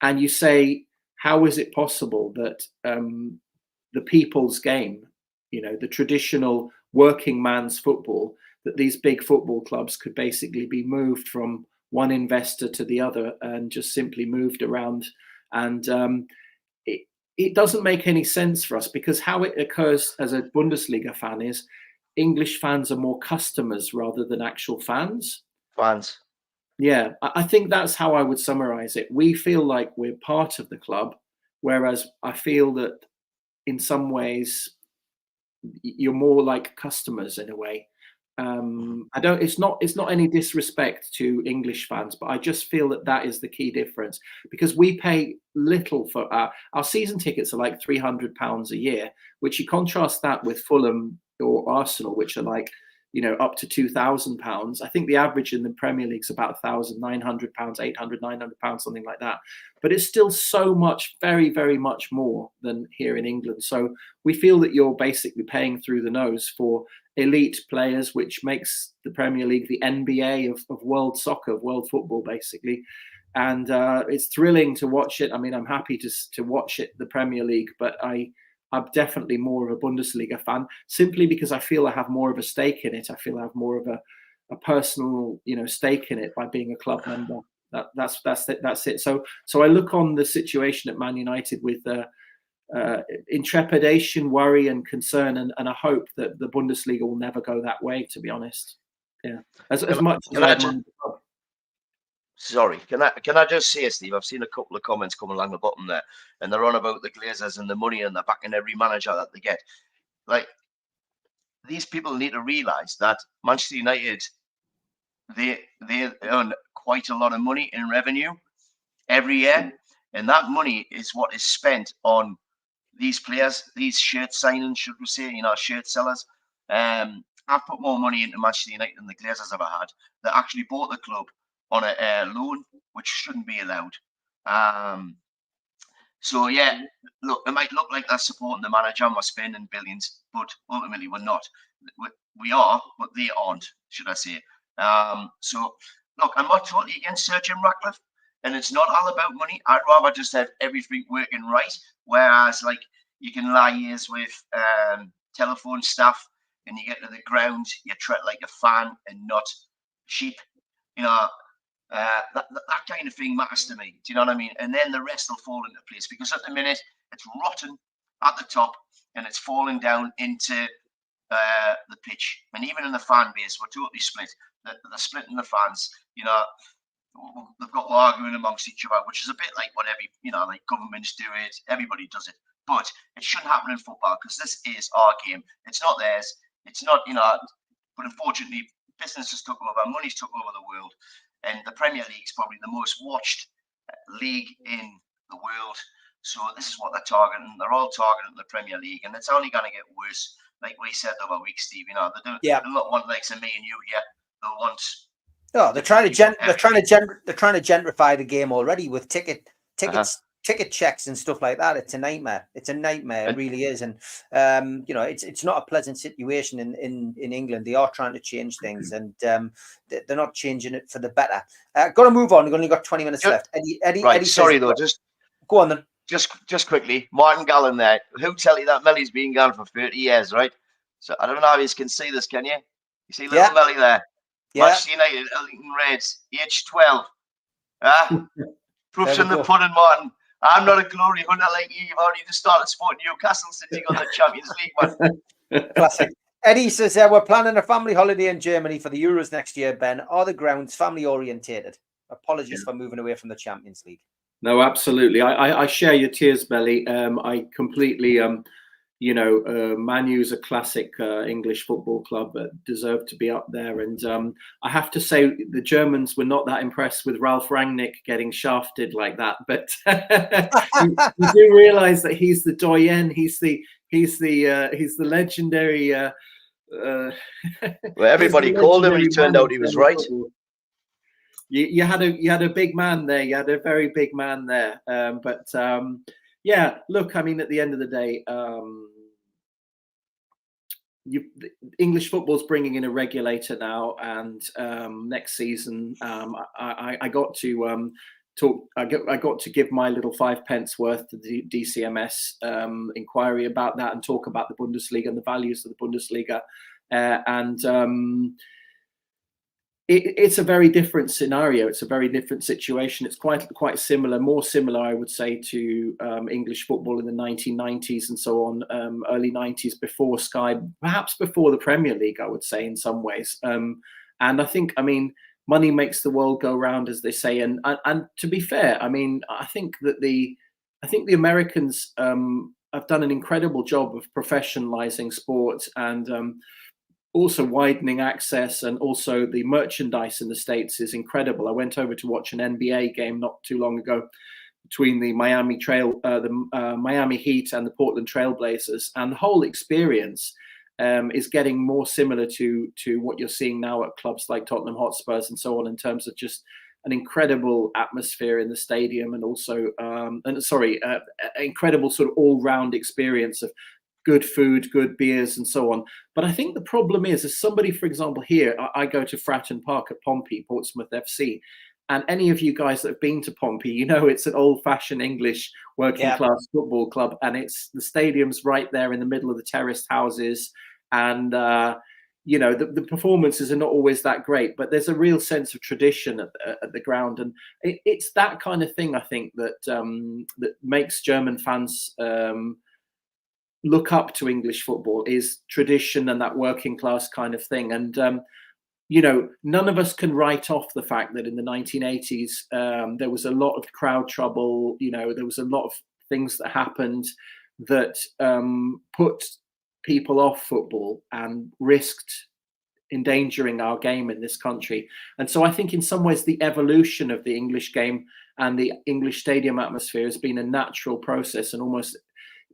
and you say, how is it possible that the people's game, the traditional working man's football, that these big football clubs could basically be moved from one investor to the other and just simply moved around? And it doesn't make any sense for us, because how it occurs as a Bundesliga fan is English fans are more customers rather than actual fans. Yeah, I think that's how I would summarize it. We feel like we're part of the club, whereas I feel that in some ways you're more like customers in a way. It's not any disrespect to English fans, but I just feel that is the key difference, because we pay little for our season tickets are like £300 a year, which you contrast that with Fulham or Arsenal, which are like, up to £2,000. I think the average in the Premier League is about £1,900, £900, something like that. But it's still so much, very, very much more than here in England. So we feel that you're basically paying through the nose for elite players, which makes the Premier League the NBA of world soccer, of world football, basically. And it's thrilling to watch it. I mean, I'm happy to watch it, the Premier League, but I'm definitely more of a Bundesliga fan, simply because I feel I have more of a stake in it. I feel I have more of a personal, stake in it by being a club member. That's it. So I look on the situation at Man United with intrepidation, worry, and concern, and I hope that the Bundesliga will never go that way, to be honest. Yeah, as much as I admire the club. Sorry, can I just say, Steve, I've seen a couple of comments coming along the bottom there, and they're on about the Glazers and the money, and they're backing every manager that they get. Like, these people need to realise that Manchester United, they earn quite a lot of money in revenue every year, and that money is what is spent on these players, these shirt signings, should we say, shirt sellers. I've put more money into Manchester United than the Glazers ever had. They actually bought the club on a loan, which shouldn't be allowed. So yeah, look, it might look like they're supporting the manager and we're spending billions, but ultimately we're not. We are, but they aren't, should I say. So look, I'm not totally against Sir Jim Ratcliffe, and it's not all about money. I'd rather just have everything working right. Whereas, like, you can liaise with telephone staff, and you get to the ground, you treat like a fan and not sheep. You know, that kind of thing matters to me. Do you know what I mean? And then the rest will fall into place, because at the minute it's rotten at the top and it's falling down into the pitch. And even in the fan base, we're totally split. They're splitting the fans. You know, they've got arguing amongst each other, which is a bit like what like governments do it. Everybody does it. But it shouldn't happen in football, because this is our game. It's not theirs. It's not, but unfortunately, business has took over, money's took over the world. And the Premier League is probably the most watched league in the world. So this is what they're targeting. They're all targeting the Premier League, and it's only going to get worse. Like we said the other week, Steve, they'll not want likes of me and you here. They'll want. No, they're trying to gentrify the game already with tickets, ticket checks and stuff like that. It's a nightmare. It's a nightmare. It really is. And it's not a pleasant situation in England. They are trying to change things, and they're not changing it for the better. Got to move on. We've only got 20 minutes left. Eddie sorry though, just go on then. Just quickly, Martin Gallen there. Who tell you that Melly's been gone for 30 years, right? So I don't know if you can see this, can you? You see little Melly there? Yeah. Manchester United, Ellington Reds, age 12. Proofs in the pudding, Martin. I'm not a glory hunter like you. You've already just started supporting Newcastle City on the Champions League, man. Classic. Eddie says, we're planning a family holiday in Germany for the Euros next year, Ben. Are the grounds family orientated? Apologies for moving away from the Champions League. No, absolutely. I share your tears, Belly. I completely, Man U's a classic English football club that deserve to be up there. And I have to say, the Germans were not that impressed with Ralf Rangnick getting shafted like that. But you do realise that he's the doyen. He's the legendary. Well, everybody called him, and he turned out he was right. You had a big man there. You had a very big man there. Look, I mean, at the end of the day, English football's bringing in a regulator now, and next season, I got to talk. I got to give my little 5 pence worth to the DCMS inquiry about that, and talk about the Bundesliga and the values of the Bundesliga, It's a very different scenario. It's a very different situation. It's quite similar, more similar, I would say, to English football in the 1990s and so on, early 90s, before Sky, perhaps before the Premier League, I would say, in some ways. And I think, money makes the world go round, as they say. And to be fair, I think the Americans have done an incredible job of professionalizing sport, and also widening access, and also the merchandise in the States is incredible. I went over to watch an NBA game not too long ago between the Miami Heat and the Portland Trail Blazers, and the whole experience is getting more similar to what you're seeing now at clubs like Tottenham Hotspurs and so on, in terms of just an incredible atmosphere in the stadium, and also incredible sort of all-round experience of good food, good beers, and so on. But I think the problem is, as somebody, for example, here, I go to Fratton Park at Pompey, Portsmouth FC, and any of you guys that have been to Pompey, it's an old-fashioned English working-class football club, and the stadium's right there in the middle of the terraced houses, and the performances are not always that great, but there's a real sense of tradition at the ground, and it's that kind of thing, I think, that makes German fans look up to English football, is tradition and that working class kind of thing. And none of us can write off the fact that in the 1980s there was a lot of crowd trouble. There was a lot of things that happened that put people off football and risked endangering our game in this country. And so I think in some ways the evolution of the English game and the English stadium atmosphere has been a natural process, and almost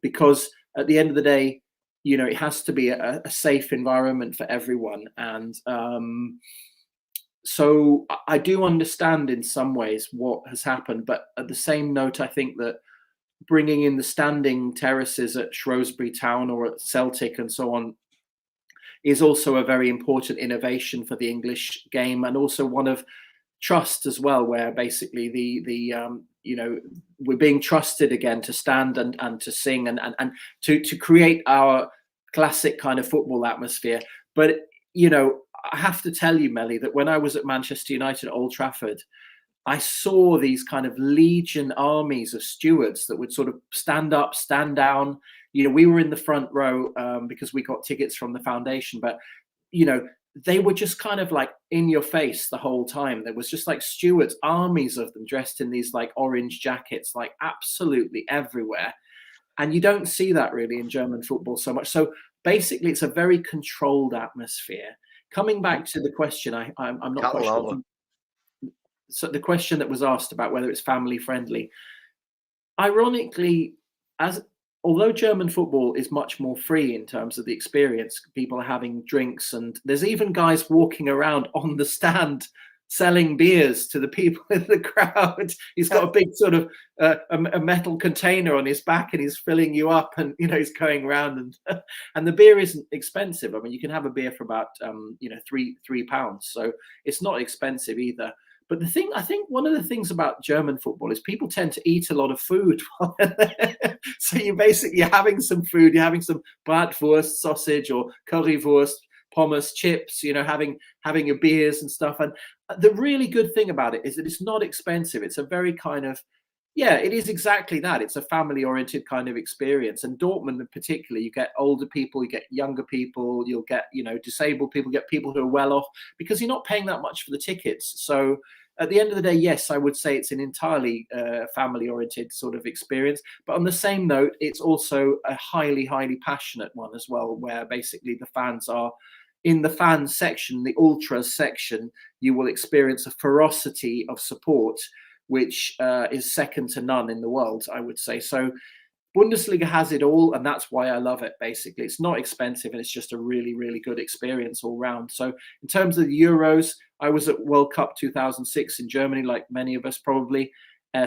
because at the end of the day, it has to be a safe environment for everyone. And so I do understand in some ways what has happened. But at the same note, I think that bringing in the standing terraces at Shrewsbury Town or at Celtic and so on is also a very important innovation for the English game, and also one of trust as well, where basically we're being trusted again to stand and to sing and to create our classic kind of football atmosphere. But I have to tell you, Melly, that when I was at Manchester United at Old Trafford, I saw these kind of legion armies of stewards that would sort of stand up, stand down. We were in the front row because we got tickets from the foundation, but they were just kind of like in your face the whole time. There was just like stewards, armies of them dressed in these like orange jackets, like absolutely everywhere. And you don't see that really in German football so much. So basically, it's a very controlled atmosphere. Coming back to the question, I'm not quite sure. So the question that was asked about whether it's family friendly, ironically, although German football is much more free in terms of the experience, people are having drinks, and there's even guys walking around on the stand selling beers to the people in the crowd. He's got a big sort of a metal container on his back, and he's filling you up, and he's going around, and the beer isn't expensive. I mean, you can have a beer for about £3, so it's not expensive either. But I think one of the things about German football is people tend to eat a lot of food. So you're having some food, you're having some bratwurst, sausage, or currywurst, pommes, chips, having your beers and stuff. And the really good thing about it is that it's not expensive. It's a very kind of, it is exactly that. It's a family-oriented kind of experience. And Dortmund in particular, you get older people, you get younger people, you'll get, disabled people, get people who are well off, because you're not paying that much for the tickets. So at the end of the day, yes, I would say it's an entirely family-oriented sort of experience. But on the same note, it's also a highly, highly passionate one as well, where basically the fans are in the fans section, the ultras section. You will experience a ferocity of support, which is second to none in the world, I would say. So Bundesliga has it all, and that's why I love it, basically. It's not expensive, and it's just a really, really good experience all round. So in terms of the Euros, I was at World Cup 2006 in Germany, like many of us probably,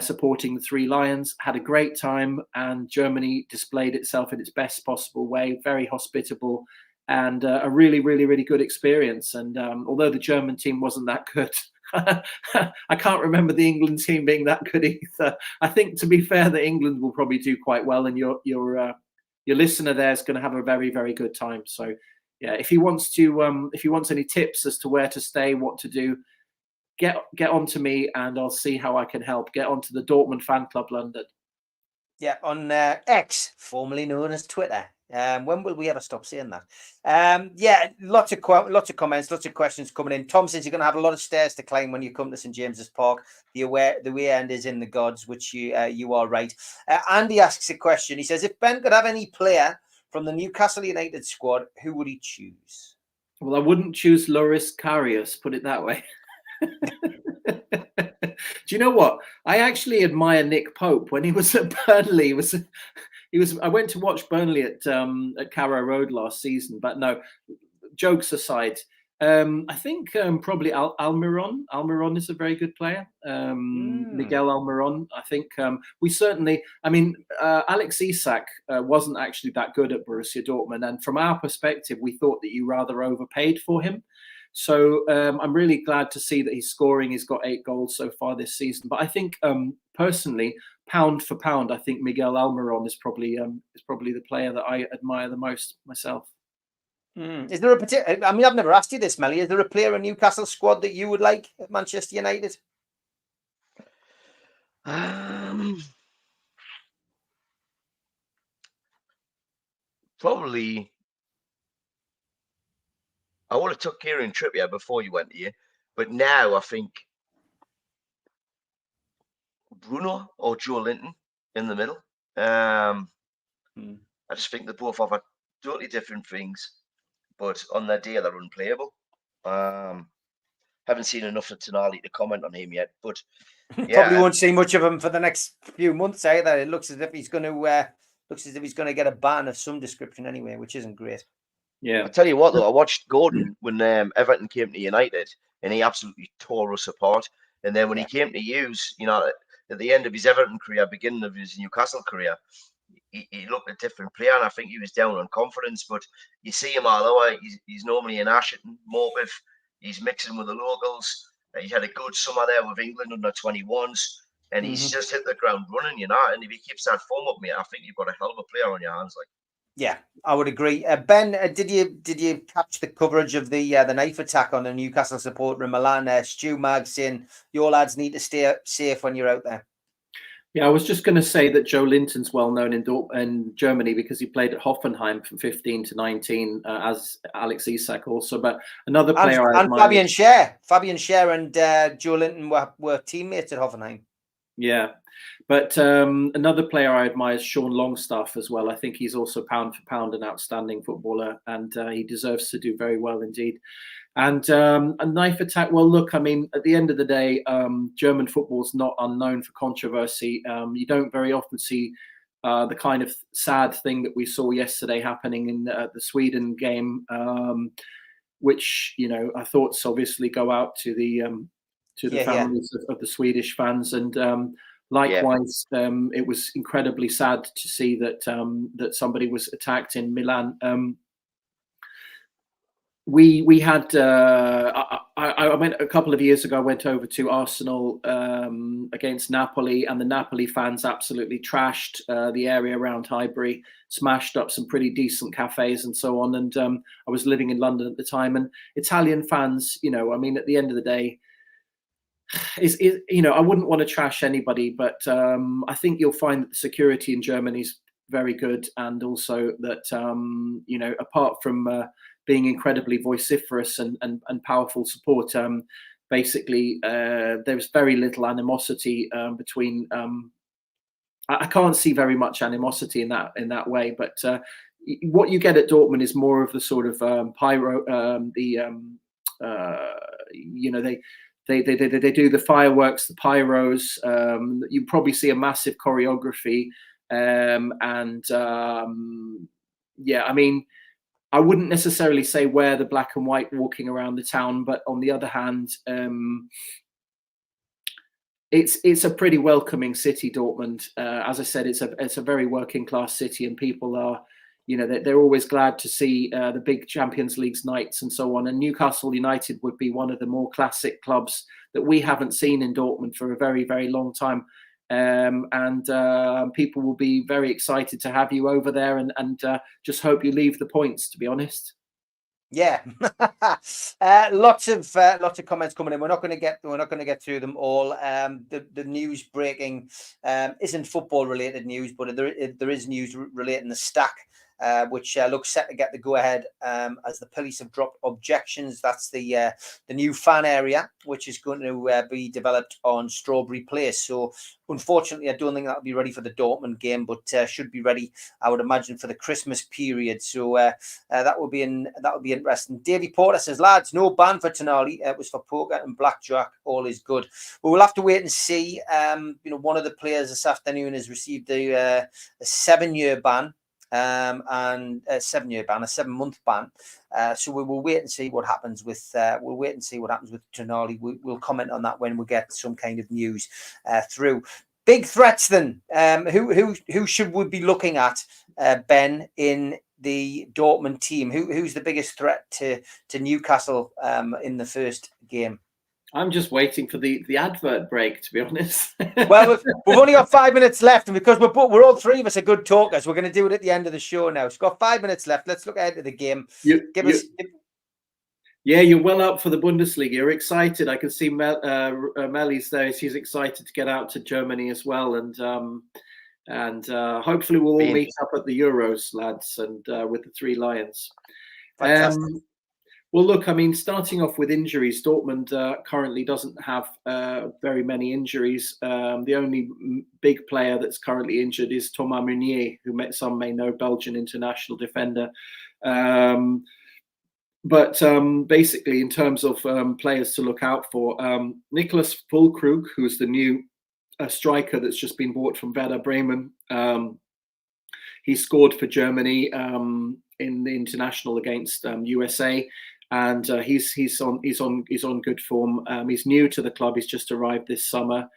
supporting the Three Lions. Had a great time, and Germany displayed itself in its best possible way, very hospitable, and a really, really, really good experience. And although the German team wasn't that good, I can't remember the England team being that good either. I think, to be fair, that England will probably do quite well, and your listener there is going to have a very, very good time. So, yeah, if he wants any tips as to where to stay, what to do, get on to me, and I'll see how I can help. Get onto the Dortmund Fan Club London. Yeah, on X, formerly known as Twitter. When will we ever stop saying that? Yeah, lots of comments, lots of questions coming in. Tom says you're going to have a lot of stairs to climb when you come to St James's Park. The way end is in the gods, which you are right. Andy asks a question. He says, if Ben could have any player from the Newcastle United squad, who would he choose? Well, I wouldn't choose Loris Karius, put it that way. Do you know what? I actually admire Nick Pope. When he was at Burnley, I went to watch Burnley at Carrow Road last season. But no, jokes aside, I think probably Almiron. Almiron is a very good player. Miguel Almiron. I think we certainly. I mean, Alex Isak wasn't actually that good at Borussia Dortmund, and from our perspective, we thought that you rather overpaid for him. So I'm really glad to see that he's scoring. He's got 8 goals so far this season. But I think personally, pound for pound, I think Miguel Almiron is probably the player that I admire the most myself. Is there a particular? I mean, I've never asked you this, Melly. Is there a player in Newcastle squad that you would like at Manchester United? Probably. I would have took Kieran Trippier before you went here, but now I think Bruno or Joe Linton in the middle. I just think they both offer totally different things, but on their day they're unplayable. Haven't seen enough of Tonali to comment on him yet, but yeah, probably won't see much of him for the next few months either. It looks as if he's going to get a ban of some description anyway, which isn't great. Yeah, I tell you what though, I watched Gordon when Everton came to United, and he absolutely tore us apart. And then when he came to use, at the end of his Everton career, beginning of his Newcastle career, he looked a different player, and I think he was down on confidence. But you see him all over. He's normally in Ashton, Morpeth. He's mixing with the locals. He's had a good summer there with England under 21s, and he's just hit the ground running, you know. And if he keeps that form up, mate, I think you've got a hell of a player on your hands, like. Yeah, I would agree. Ben, did you catch the coverage of the knife attack on a Newcastle supporter in Milan? Stu Mag saying your lads need to stay safe when you're out there. Yeah, I was just going to say that Joe Linton's well known in Germany because he played at Hoffenheim from 15 to 19 as Alex Isak also. But another player and Fabian Schär and Joe Linton were teammates at Hoffenheim. Yeah, but another player I admire is Sean Longstaff as well. I think he's also pound for pound an outstanding footballer, and he deserves to do very well indeed. And a knife attack. Well, look, I mean, at the end of the day, German football is not unknown for controversy. You don't very often see the kind of sad thing that we saw yesterday happening in the Sweden game, which, you know, our thoughts obviously go out to the families of the Swedish fans, and likewise, it was incredibly sad to see that that somebody was attacked in Milan. We had I went a couple of years ago. I went over to Arsenal against Napoli, and the Napoli fans absolutely trashed the area around Highbury, smashed up some pretty decent cafes and so on. And I was living in London at the time, and Italian fans, you know, I mean, at the end of the day, you know, I wouldn't want to trash anybody, but I think you'll find that the security in Germany is very good, and also that you know, apart from being incredibly vociferous and powerful support, basically there's very little animosity between. I can't see very much animosity in that way, but what you get at Dortmund is more of the sort of you know, they do the fireworks, the pyros. You probably see a massive choreography, and yeah, I mean, I wouldn't necessarily say wear the black and white walking around the town, but on the other hand, it's a pretty welcoming city, Dortmund. As I said, it's a very working class city, and people are, you know, they're always glad to see the big Champions League nights and so on. And Newcastle United would be one of the more classic clubs that we haven't seen in Dortmund for a very, very long time. And people will be very excited to have you over there, and just hope you leave the points, to be honest. Yeah, lots of comments coming in. We're not going to get through them all. The news breaking isn't football related news, but there is news relating the Stack, which looks set to get the go ahead as the police have dropped objections. That's the new fan area, which is going to be developed on Strawberry Place. So unfortunately, I don't think that'll be ready for the Dortmund game, but should be ready, I would imagine, for the Christmas period. So that will be interesting. Davy Porter says, lads, no ban for Tonali. It was for poker and blackjack. All is good. But we'll have to wait and see. You know, one of the players this afternoon has received a 7-year ban. And a 7-month ban. So we will wait and see what happens with Tonali. We'll comment on that when we get some kind of news through. Big threats then. Who should we be looking at, Ben, in the Dortmund team? Who's the biggest threat to Newcastle in the first game? I'm just waiting for the advert break, to be honest. Well, we've only got 5 minutes left, and because we're all three of us are good talkers, we're going to do it at the end of the show now. It's got 5 minutes left. Let's look ahead to the game. Yeah, you're well up for the Bundesliga. You're excited. I can see Melly's there. She's excited to get out to Germany as well, and hopefully we'll all meet up at the Euros, lads, and with the Three Lions. Fantastic. Well, look, I mean, starting off with injuries, Dortmund currently doesn't have very many injuries. The only big player that's currently injured is Thomas Meunier, who some may know, Belgian international defender. But basically, in terms of players to look out for, Nicholas Füllkrug, who's the new striker that's just been bought from Werder Bremen. He scored for Germany in the international against USA. And he's on good form. He's new to the club. He's just arrived this summer.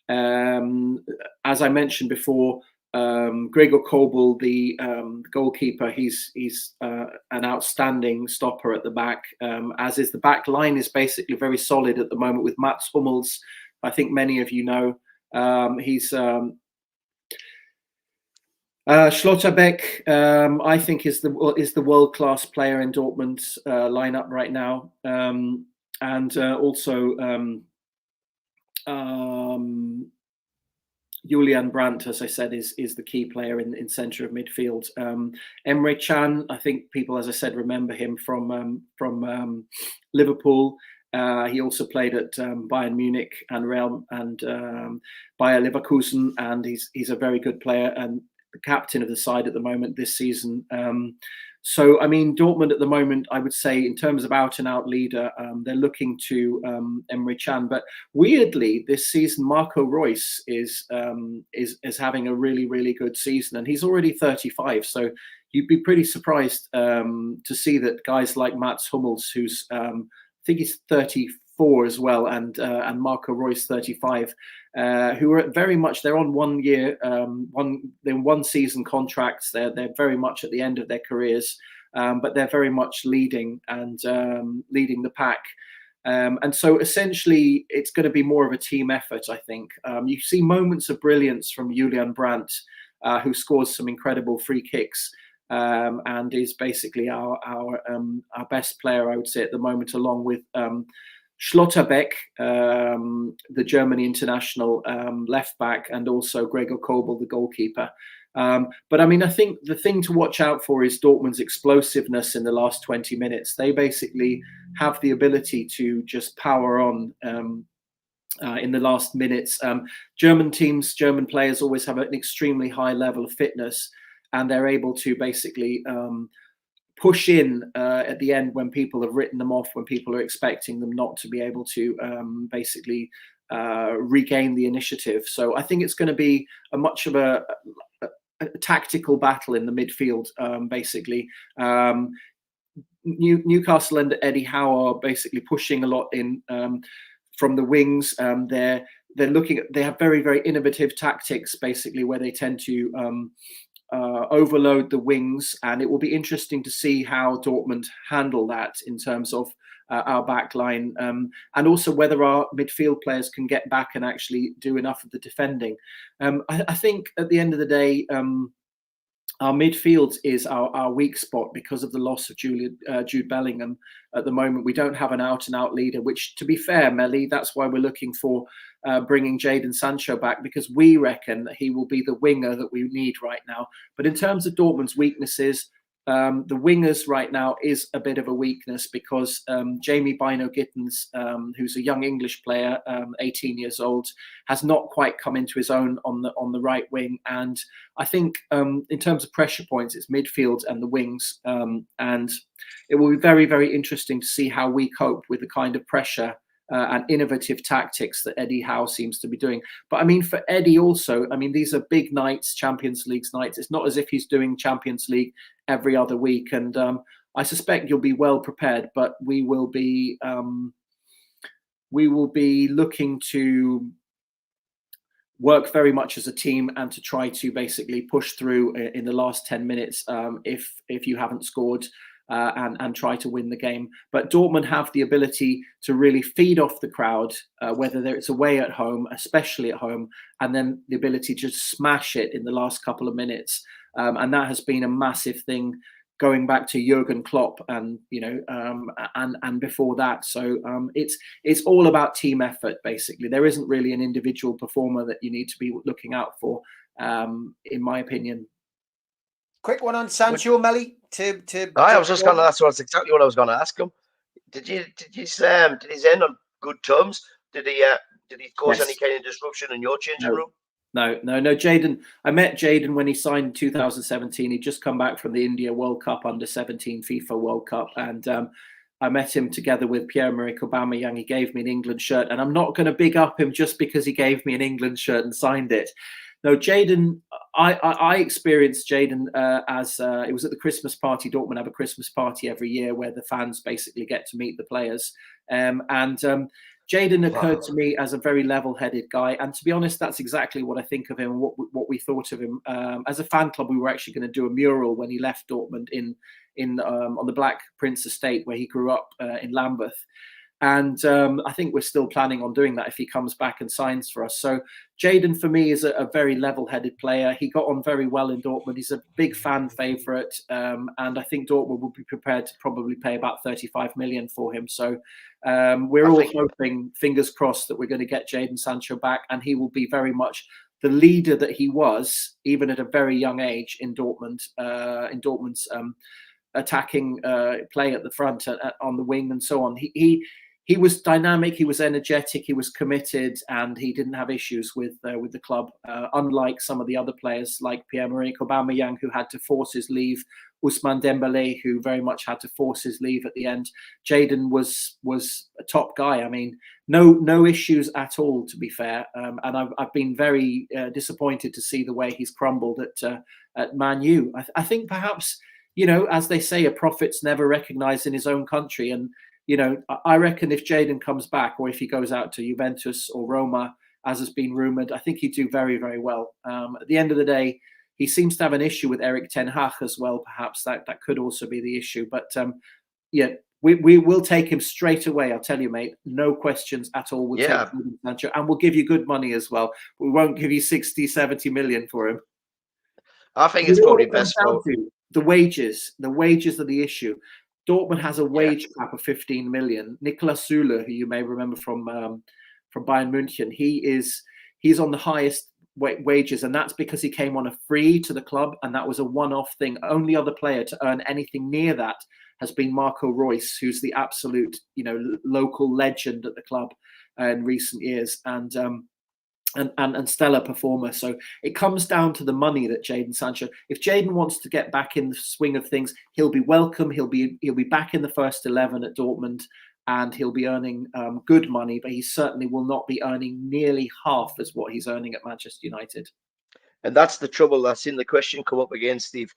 As I mentioned before, Gregor Kobel, the goalkeeper, he's an outstanding stopper at the back, as is the back line is basically very solid at the moment with Mats Hummels. I think many of you know. He's Schlotterbeck, I think is the world-class player in Dortmund's lineup right now, and also Julian Brandt, as I said, is the key player in centre of midfield. Emre Can, I think people, as I said, remember him from Liverpool. He also played at Bayern Munich and Real and Bayer Leverkusen, and he's a very good player and the captain of the side at the moment this season. So, I mean, Dortmund at the moment, I would say, in terms of out-and-out leader, they're looking to Emre Can. But weirdly, this season, Marco Reus is having a really, really good season, and he's already 35. So you'd be pretty surprised to see that guys like Mats Hummels, who's I think he's 34 as well, and Marco Reus 35, who are very much, they're on 1 year, one season contracts. They're very much at the end of their careers, but they're very much leading the pack. And so essentially it's going to be more of a team effort, I think. You see moments of brilliance from Julian Brandt, who scores some incredible free kicks, and is basically our best player, I would say, at the moment, along with Schlotterbeck, the German international left back, and also Gregor Kobel, the goalkeeper. But I mean, I think the thing to watch out for is Dortmund's explosiveness in the last 20 minutes. They basically have the ability to just power on in the last minutes. German players always have an extremely high level of fitness, and they're able to basically push in at the end when people have written them off, when people are expecting them not to be able to basically regain the initiative. So I think it's going to be much of a tactical battle in the midfield, basically. Newcastle and Eddie Howe are basically pushing a lot in from the wings. They're looking at, they have very, very innovative tactics, basically, where they tend to overload the wings, and it will be interesting to see how Dortmund handle that in terms of our back line, and also whether our midfield players can get back and actually do enough of the defending. I think at the end of the day, our midfield is our weak spot because of the loss of Jude Bellingham. At the moment, we don't have an out-and-out leader, which, to be fair, Melly, that's why we're looking for bringing Jadon Sancho back, because we reckon that he will be the winger that we need right now. But in terms of Dortmund's weaknesses, the wingers right now is a bit of a weakness, because Jamie Bino-Gittens, who's a young English player, 18 years old, has not quite come into his own on the right wing. And I think in terms of pressure points, it's midfield and the wings. And it will be very, very interesting to see how we cope with the kind of pressure and innovative tactics that Eddie Howe seems to be doing. But I mean, for Eddie also, I mean, these are big nights, Champions League nights. It's not as if he's doing Champions League every other week. And I suspect you'll be well prepared, but we will be looking to work very much as a team and to try to basically push through in the last 10 minutes if you haven't scored. And try to win the game. But Dortmund have the ability to really feed off the crowd, whether it's away at home, especially at home, and then the ability to just smash it in the last couple of minutes. And that has been a massive thing going back to Jurgen Klopp and, and before that. So it's all about team effort, basically. There isn't really an individual performer that you need to be looking out for, in my opinion. Quick one on Sancho, Melly. I was just going to ask. That's exactly what I was going to ask him. Did he end on good terms? Did he cause any kind of disruption in your changing room? No. Jadon, I met Jadon when he signed in 2017. He'd just come back from the India World Cup under-17 FIFA World Cup, and I met him together with Pierre-Emerick Aubameyang. He gave me an England shirt, and I'm not going to big up him just because he gave me an England shirt and signed it. No, Jayden, I experienced Jayden as it was at the Christmas party. Dortmund have a Christmas party every year where the fans basically get to meet the players. Jayden occurred to me as a very level-headed guy. And to be honest, that's exactly what I think of him and what we thought of him. As a fan club, we were actually going to do a mural when he left Dortmund on the Black Prince estate where he grew up in Lambeth. And I think we're still planning on doing that if he comes back and signs for us. So Jayden, for me, is a very level-headed player. He got on very well in Dortmund. He's a big fan favourite. And I think Dortmund will be prepared to probably pay about 35 million for him. So we're all hoping, fingers crossed, that we're going to get Jadon Sancho back. And he will be very much the leader that he was, even at a very young age in Dortmund, in Dortmund's attacking play at the front, on the wing and so on. He was dynamic, he was energetic, he was committed, and he didn't have issues with the club, unlike some of the other players like Pierre-Emerick Aubameyang, who had to force his leave, Ousmane Dembélé, who very much had to force his leave at the end. Jayden was a top guy. I mean, no issues at all, to be fair. And I've been very disappointed to see the way he's crumbled at Man U. I think perhaps, you know, as they say, a prophet's never recognised in his own country. And you know, I reckon if Jayden comes back, or if he goes out to Juventus or Roma, as has been rumoured, I think he'd do very, very well. At the end of the day, he seems to have an issue with Erik ten Hag as well. Perhaps that could also be the issue. But yeah, we will take him straight away. I'll tell you, mate. No questions at all. We'll take Jadon Sancho, and we'll give you good money as well. We won't give you 60, 70 million for him. I think it's probably best for the wages. The wages are the issue. Dortmund has a wage cap of 15 million. Niklas Süle, who you may remember from Bayern München, he's on the highest wages, and that's because he came on a free to the club, and that was a one-off thing. Only other player to earn anything near that has been Marco Reus, who's the absolute, you know, local legend at the club in recent years, and stellar performer. So it comes down to the money that Jadon Sancho, if Jayden wants to get back in the swing of things, he'll be welcome. He'll be back in the first 11 at Dortmund, and he'll be earning good money, but he certainly will not be earning nearly half as what he's earning at Manchester United. And that's the trouble. I've seen the question come up again, Steve.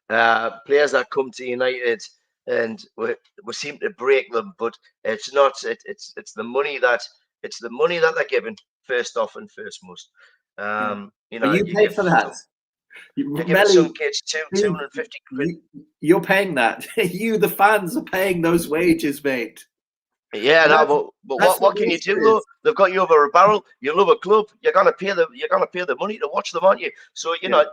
Players that come to United and we seem to break them, but it's not. It's the money that they're given first off and first most. You know, you pay for that. You're giving some kids 250 quid. You're paying that. You, the fans, are paying those wages, mate. Yeah, no, but what can you do though? They've got you over a barrel. You love a club. You're gonna pay the money to watch them, aren't you? So you know,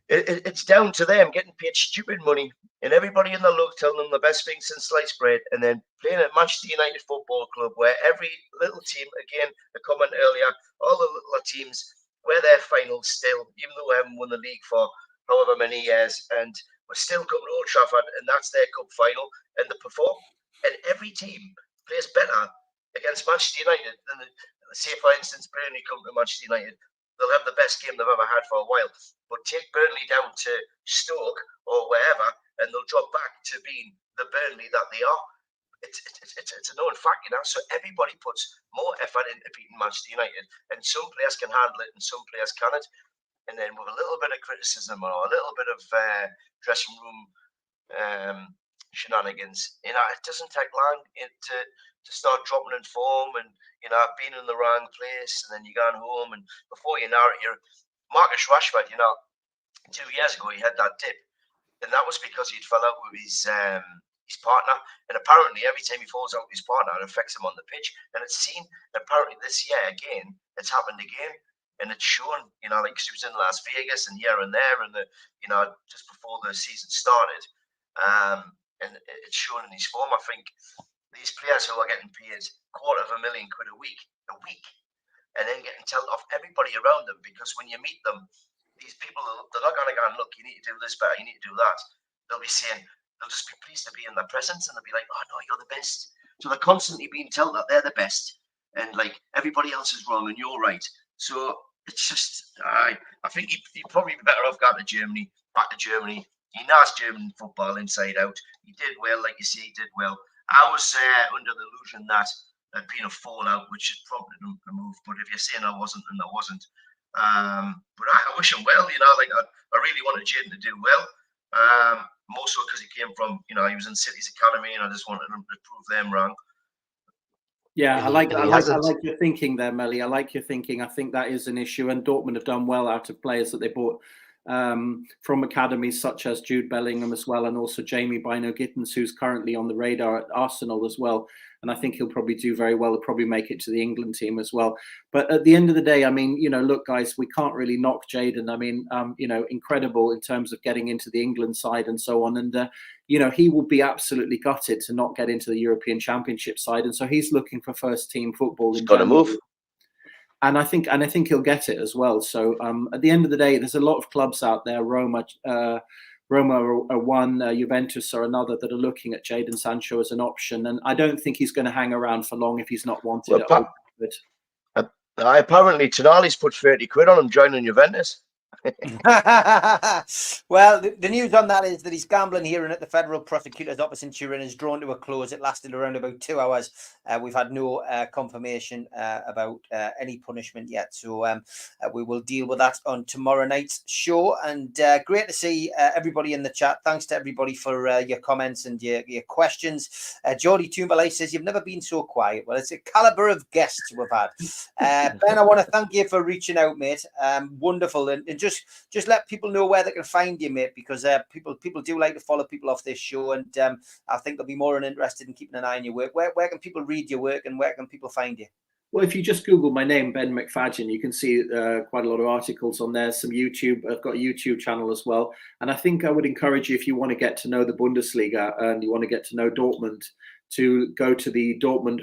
it's down to them getting paid stupid money, and everybody in the look telling them the best thing since sliced bread, and then playing at Manchester United Football Club, where every little team, again, a comment earlier, all the little teams we're their finals still, even though we haven't won the league for however many years, and we're still coming to Old Trafford, and that's their cup final, and they perform. And every team plays better against Manchester United than, say, for instance, Burnley come to Manchester United. They'll have the best game they've ever had for a while. But take Burnley down to Stoke or wherever, and they'll drop back to being the Burnley that they are. It's a known fact, you know. So everybody puts more effort into beating Manchester United, and some players can handle it, and some players cannot. And then with a little bit of criticism or a little bit of dressing room shenanigans, you know, it doesn't take long to start dropping in form, and you know, being in the wrong place, and then you're going home, and before you know it, you're Marcus Rashford. You know, 2 years ago he had that dip, and that was because he'd fell out with his partner, and apparently every time he falls out with his partner, it affects him on the pitch, and it's seen. Apparently this year again, it's happened again, and it's shown. You know, like he was in Las Vegas and here and there, and you know, just before the season started, and it's shown in his form. I think these players who are getting paid £250,000 a week, and then getting told off everybody around them, because when you meet them, these people, they're not going to go and look, you need to do this better, you need to do that. They'll be saying, they'll just be pleased to be in their presence, and they'll be like, oh no, you're the best. So they're constantly being told that they're the best, and like everybody else is wrong and you're right. So it's just, I think he'd probably be better off going to Germany, back to Germany. He knows German football inside out. He did well, like you say, he did well. I was under the illusion that there'd been a fallout, which had prompted him to move. But if you're saying I wasn't, then I wasn't. But I wish him well. Like I really wanted Jayden to do well. More so because he came from, he was in City's academy, and I just wanted him to prove them wrong. Yeah, I like your thinking there, Melly. I like your thinking. I think that is an issue, and Dortmund have done well out of players that they bought from academies such as Jude Bellingham as well, and also Jamie Bino-Gittens, who's currently on the radar at Arsenal as well. And I think he'll probably do very well. He'll probably make it to the England team as well. But at the end of the day, I mean, look, guys, we can't really knock Jayden. I mean, incredible in terms of getting into the England side and so on. And, he will be absolutely gutted to not get into the European Championship side. And so he's looking for first team football. He's got to move. And I think he'll get it as well. So at the end of the day, there's a lot of clubs out there. Roma are one, Juventus are another, that are looking at Jadon Sancho as an option. And I don't think he's going to hang around for long if he's not wanted. Apparently, Tonali's put 30 quid on him joining Juventus. Well, the news on that is that his gambling hearing at the Federal Prosecutor's Office in Turin is drawn to a close. It lasted around about 2 hours. We've had no confirmation about any punishment yet, so we will deal with that on tomorrow night's show. And great to see everybody in the chat. Thanks to everybody for your comments and your questions. Geordie Toombalay says, you've never been so quiet. Well, it's a caliber of guests we've had. Ben, I want to thank you for reaching out, mate. Wonderful. And just let people know where they can find you, mate, because people do like to follow people off this show, and I think they'll be more than interested in keeping an eye on your work. Where can people read your work, and where can people find you? Well, if you just Google my name, Ben McFadyean, you can see quite a lot of articles on there. Some YouTube. I've got a YouTube channel as well. And I think I would encourage you, if you want to get to know the Bundesliga and you want to get to know Dortmund, to go to the Dortmund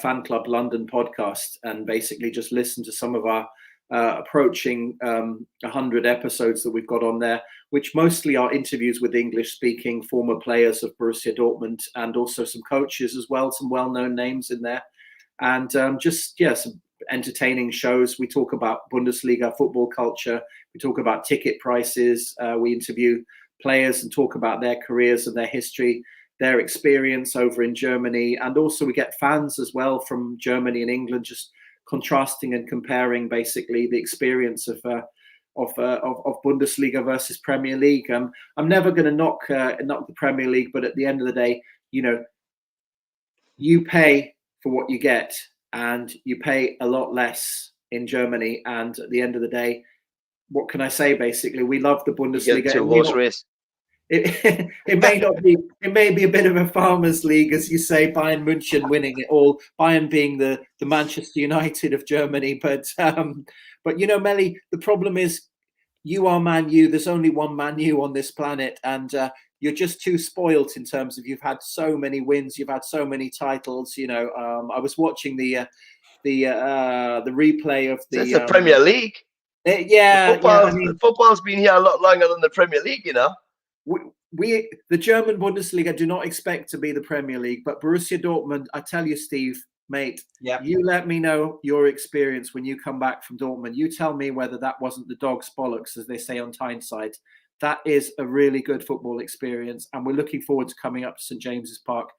Fan Club London podcast and basically just listen to some of our approaching 100 episodes that we've got on there, which mostly are interviews with English-speaking former players of Borussia Dortmund, and also some coaches as well, some well-known names in there. And some entertaining shows. We talk about Bundesliga football culture. We talk about ticket prices. We interview players and talk about their careers and their history, their experience over in Germany. And also we get fans as well from Germany and England, just contrasting and comparing basically the experience of Bundesliga versus Premier League. I'm never going to knock the Premier League, but at the end of the day, you pay for what you get, and you pay a lot less in Germany. And at the end of the day, what can I say? Basically, we love the Bundesliga. It may be a bit of a farmers' league, as you say, Bayern München winning it all, Bayern being the Manchester United of Germany. But Melly, the problem is you are Man U. There's only one Man U on this planet, and you're just too spoilt in terms of you've had so many wins, you've had so many titles. I was watching the replay of the Premier League. The football's been here a lot longer than the Premier League, We the German Bundesliga do not expect to be the Premier League, but Borussia Dortmund, I tell you, Steve, mate, you let me know your experience when you come back from Dortmund. You tell me whether that wasn't the dog's bollocks, as they say on Tyneside. That is a really good football experience, and we're looking forward to coming up to St James's Park.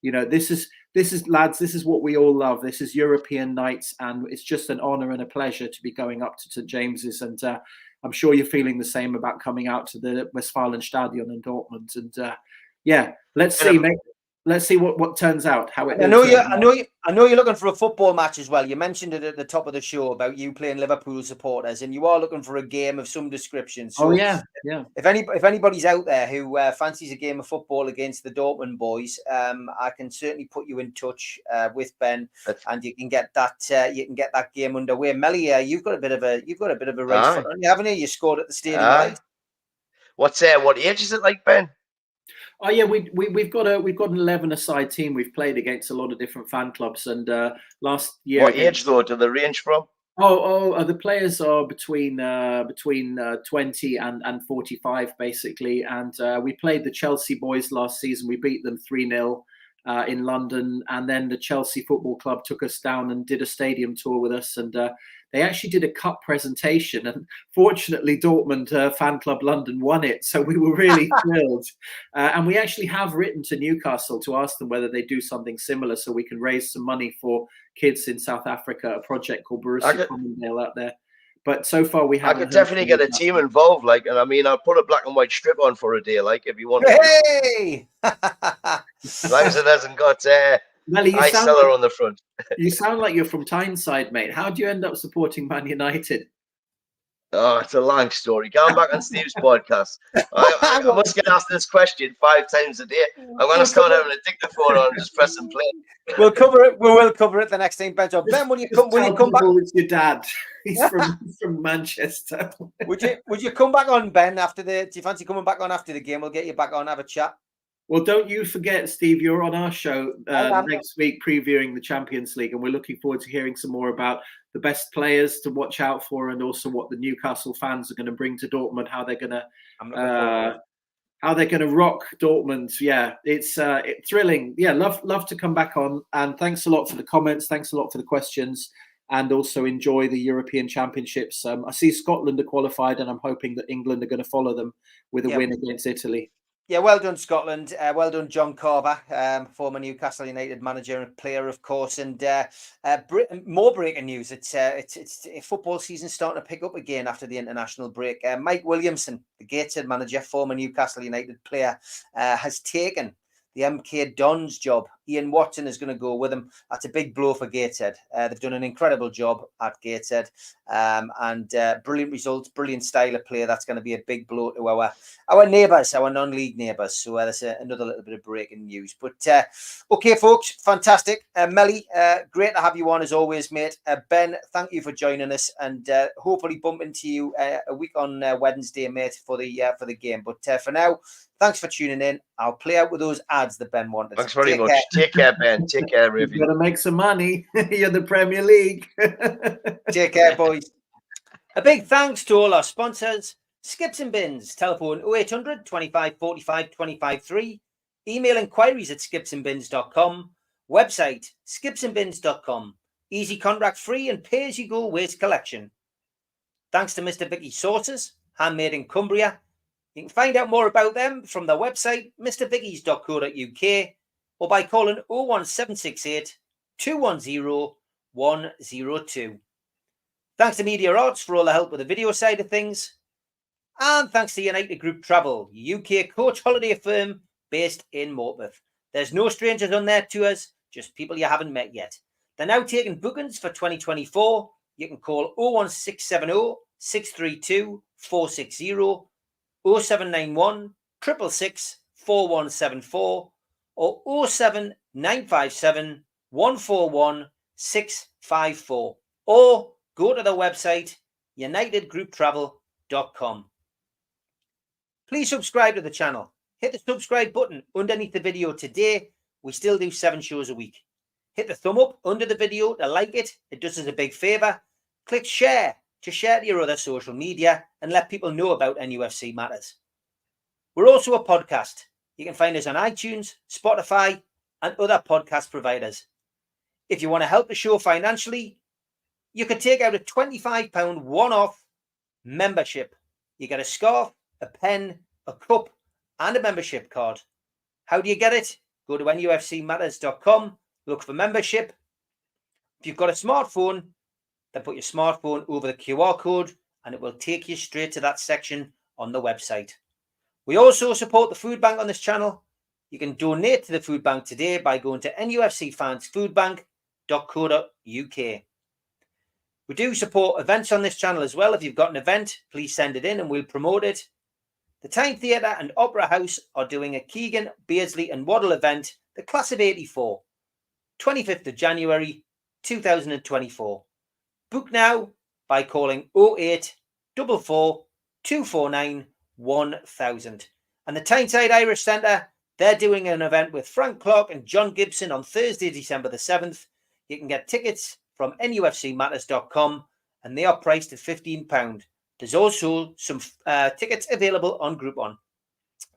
This is lads, this is what we all love. This is European nights, and it's just an honour and a pleasure to be going up to St James's, and I'm sure you're feeling the same about coming out to the Westfalenstadion in Dortmund. And let's see, mate. Let's see what turns out. How it. I know you're looking for a football match as well. You mentioned it at the top of the show about you playing Liverpool supporters, and you are looking for a game of some description. So yeah. If anybody's out there who fancies a game of football against the Dortmund boys, I can certainly put you in touch with Ben, and you can get that game underway. Melly, you've got a bit of a race foot on you, haven't you? You scored at the stadium. Right? What age is it like, Ben? Oh yeah, we've got an 11-a-side team. We've played against a lot of different fan clubs, and last year. What age though do they range from? The players are between 20 and 45 basically, and we played the Chelsea boys last season. We beat them 3-0 in London, and then the Chelsea Football Club took us down and did a stadium tour with us, and they actually did a cup presentation, and fortunately Dortmund Fan Club London won it, so we were really thrilled. And we actually have written to Newcastle to ask them whether they do something similar, so we can raise some money for kids in South Africa, a project called Borussia Commondale out there. But so far we I haven't. could definitely get a team involved, like, and I mean, I'll put a black and white strip on for a day, like, if you want. Hey! As long as it hasn't got Melly, Ice Cellar on the front. You sound like you're from Tyne side, mate. How do you end up supporting Man United? Oh, it's a long story. Going back on Steve's podcast, I must get asked this question 5 times a day. I'm going to start having a dictaphone on and just press and play. We'll cover it. We will cover it the next time, Ben. Ben, will you come? Will you come back? It's your dad. He's from Manchester. Would you come back on, Ben? After the? Do you fancy coming back on after the game? We'll get you back on, have a chat. Well, don't you forget, Steve, you're on our show next week previewing the Champions League, and we're looking forward to hearing some more about the best players to watch out for, and also what the Newcastle fans are going to bring to Dortmund, how they're going to rock Dortmund. Yeah, it's thrilling. Yeah, love to come back on, and thanks a lot for the comments. Thanks a lot for the questions, and also enjoy the European Championships. I see Scotland are qualified, and I'm hoping that England are going to follow them with a win against Italy. Yeah, well done, Scotland. Well done, John Carver, former Newcastle United manager and player, of course. And more breaking news. It's football season starting to pick up again after the international break. Mike Williamson, the Gateshead manager, former Newcastle United player, has taken the MK Dons job. Ian Watson is going to go with him. That's a big blow for Gateshead. They've done an incredible job at Gateshead, and brilliant results, brilliant style of play. That's going to be a big blow to our neighbours, our non-league neighbours. So that's another little bit of breaking news. But okay, folks, fantastic. Melly, great to have you on as always, mate. Ben, thank you for joining us, and hopefully bump into you a week on Wednesday, mate, for the game. But for now, thanks for tuning in. I'll play out with those ads that Ben wanted. Thanks very much. Take care, Ben. Take care, Rivi. You're going to make some money. You're the Premier League. Take care, boys. A big thanks to all our sponsors. Skips and Bins. Telephone 0800 25 45 25 3. Email inquiries at skipsandbins.com. Website skipsandbins.com. Easy contract free and pay-as-you-go waste collection. Thanks to Mr. Vicky's Sauces, handmade in Cumbria. You can find out more about them from their website, mrvickies.co.uk, or by calling 01768 210 102. Thanks to Media Arts for all the help with the video side of things. And thanks to United Group Travel, UK coach holiday firm based in Morpeth. There's no strangers on their tours, just people you haven't met yet. They're now taking bookings for 2024. You can call 01670 632 460, 0791 666 4174, or 07957 141 654, or go to the website unitedgrouptravel.com. Please subscribe to the channel. Hit the subscribe button underneath the video today. We still do 7 shows a week. Hit the thumb up under the video to like it. It does us a big favour. Click share to share to your other social media and let people know about NUFC matters. We're also a podcast. You can find us on iTunes, Spotify, and other podcast providers. If you want to help the show financially, you can take out a £25 one-off membership. You get a scarf, a pen, a cup, and a membership card. How do you get it? Go to nufcmatters.com, look for membership. If you've got a smartphone, then put your smartphone over the QR code and it will take you straight to that section on the website. We also support the food bank on this channel. You can donate to the food bank today by going to nufcfansfoodbank.co.uk. We do support events on this channel as well. If you've got an event, please send it in and we'll promote it. The Tyne Theatre and Opera House are doing a Keegan, Beardsley and Waddle event, the Class of 84, 25th of January 2024. Book now by calling 0844 249 1000. And the Tyneside Irish Centre, they're doing an event with Frank Clark and John Gibson on Thursday, December the 7th. You can get tickets from nufcmatters.com and they are priced at £15. There's also some tickets available on Groupon.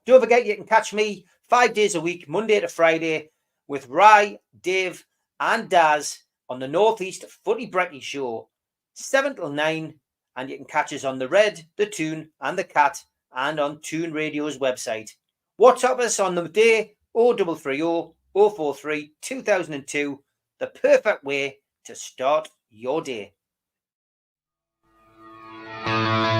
Don't forget, you can catch me 5 days a week, Monday to Friday, with Rye, Dave and Daz on the Northeast Footy Brekkie Show, 7 till 9, and you can catch us on the Red, the Toon and the Cat and on Toon Radio's website. WhatsApp us on the day 0330 043 2002, the perfect way to start your day. you.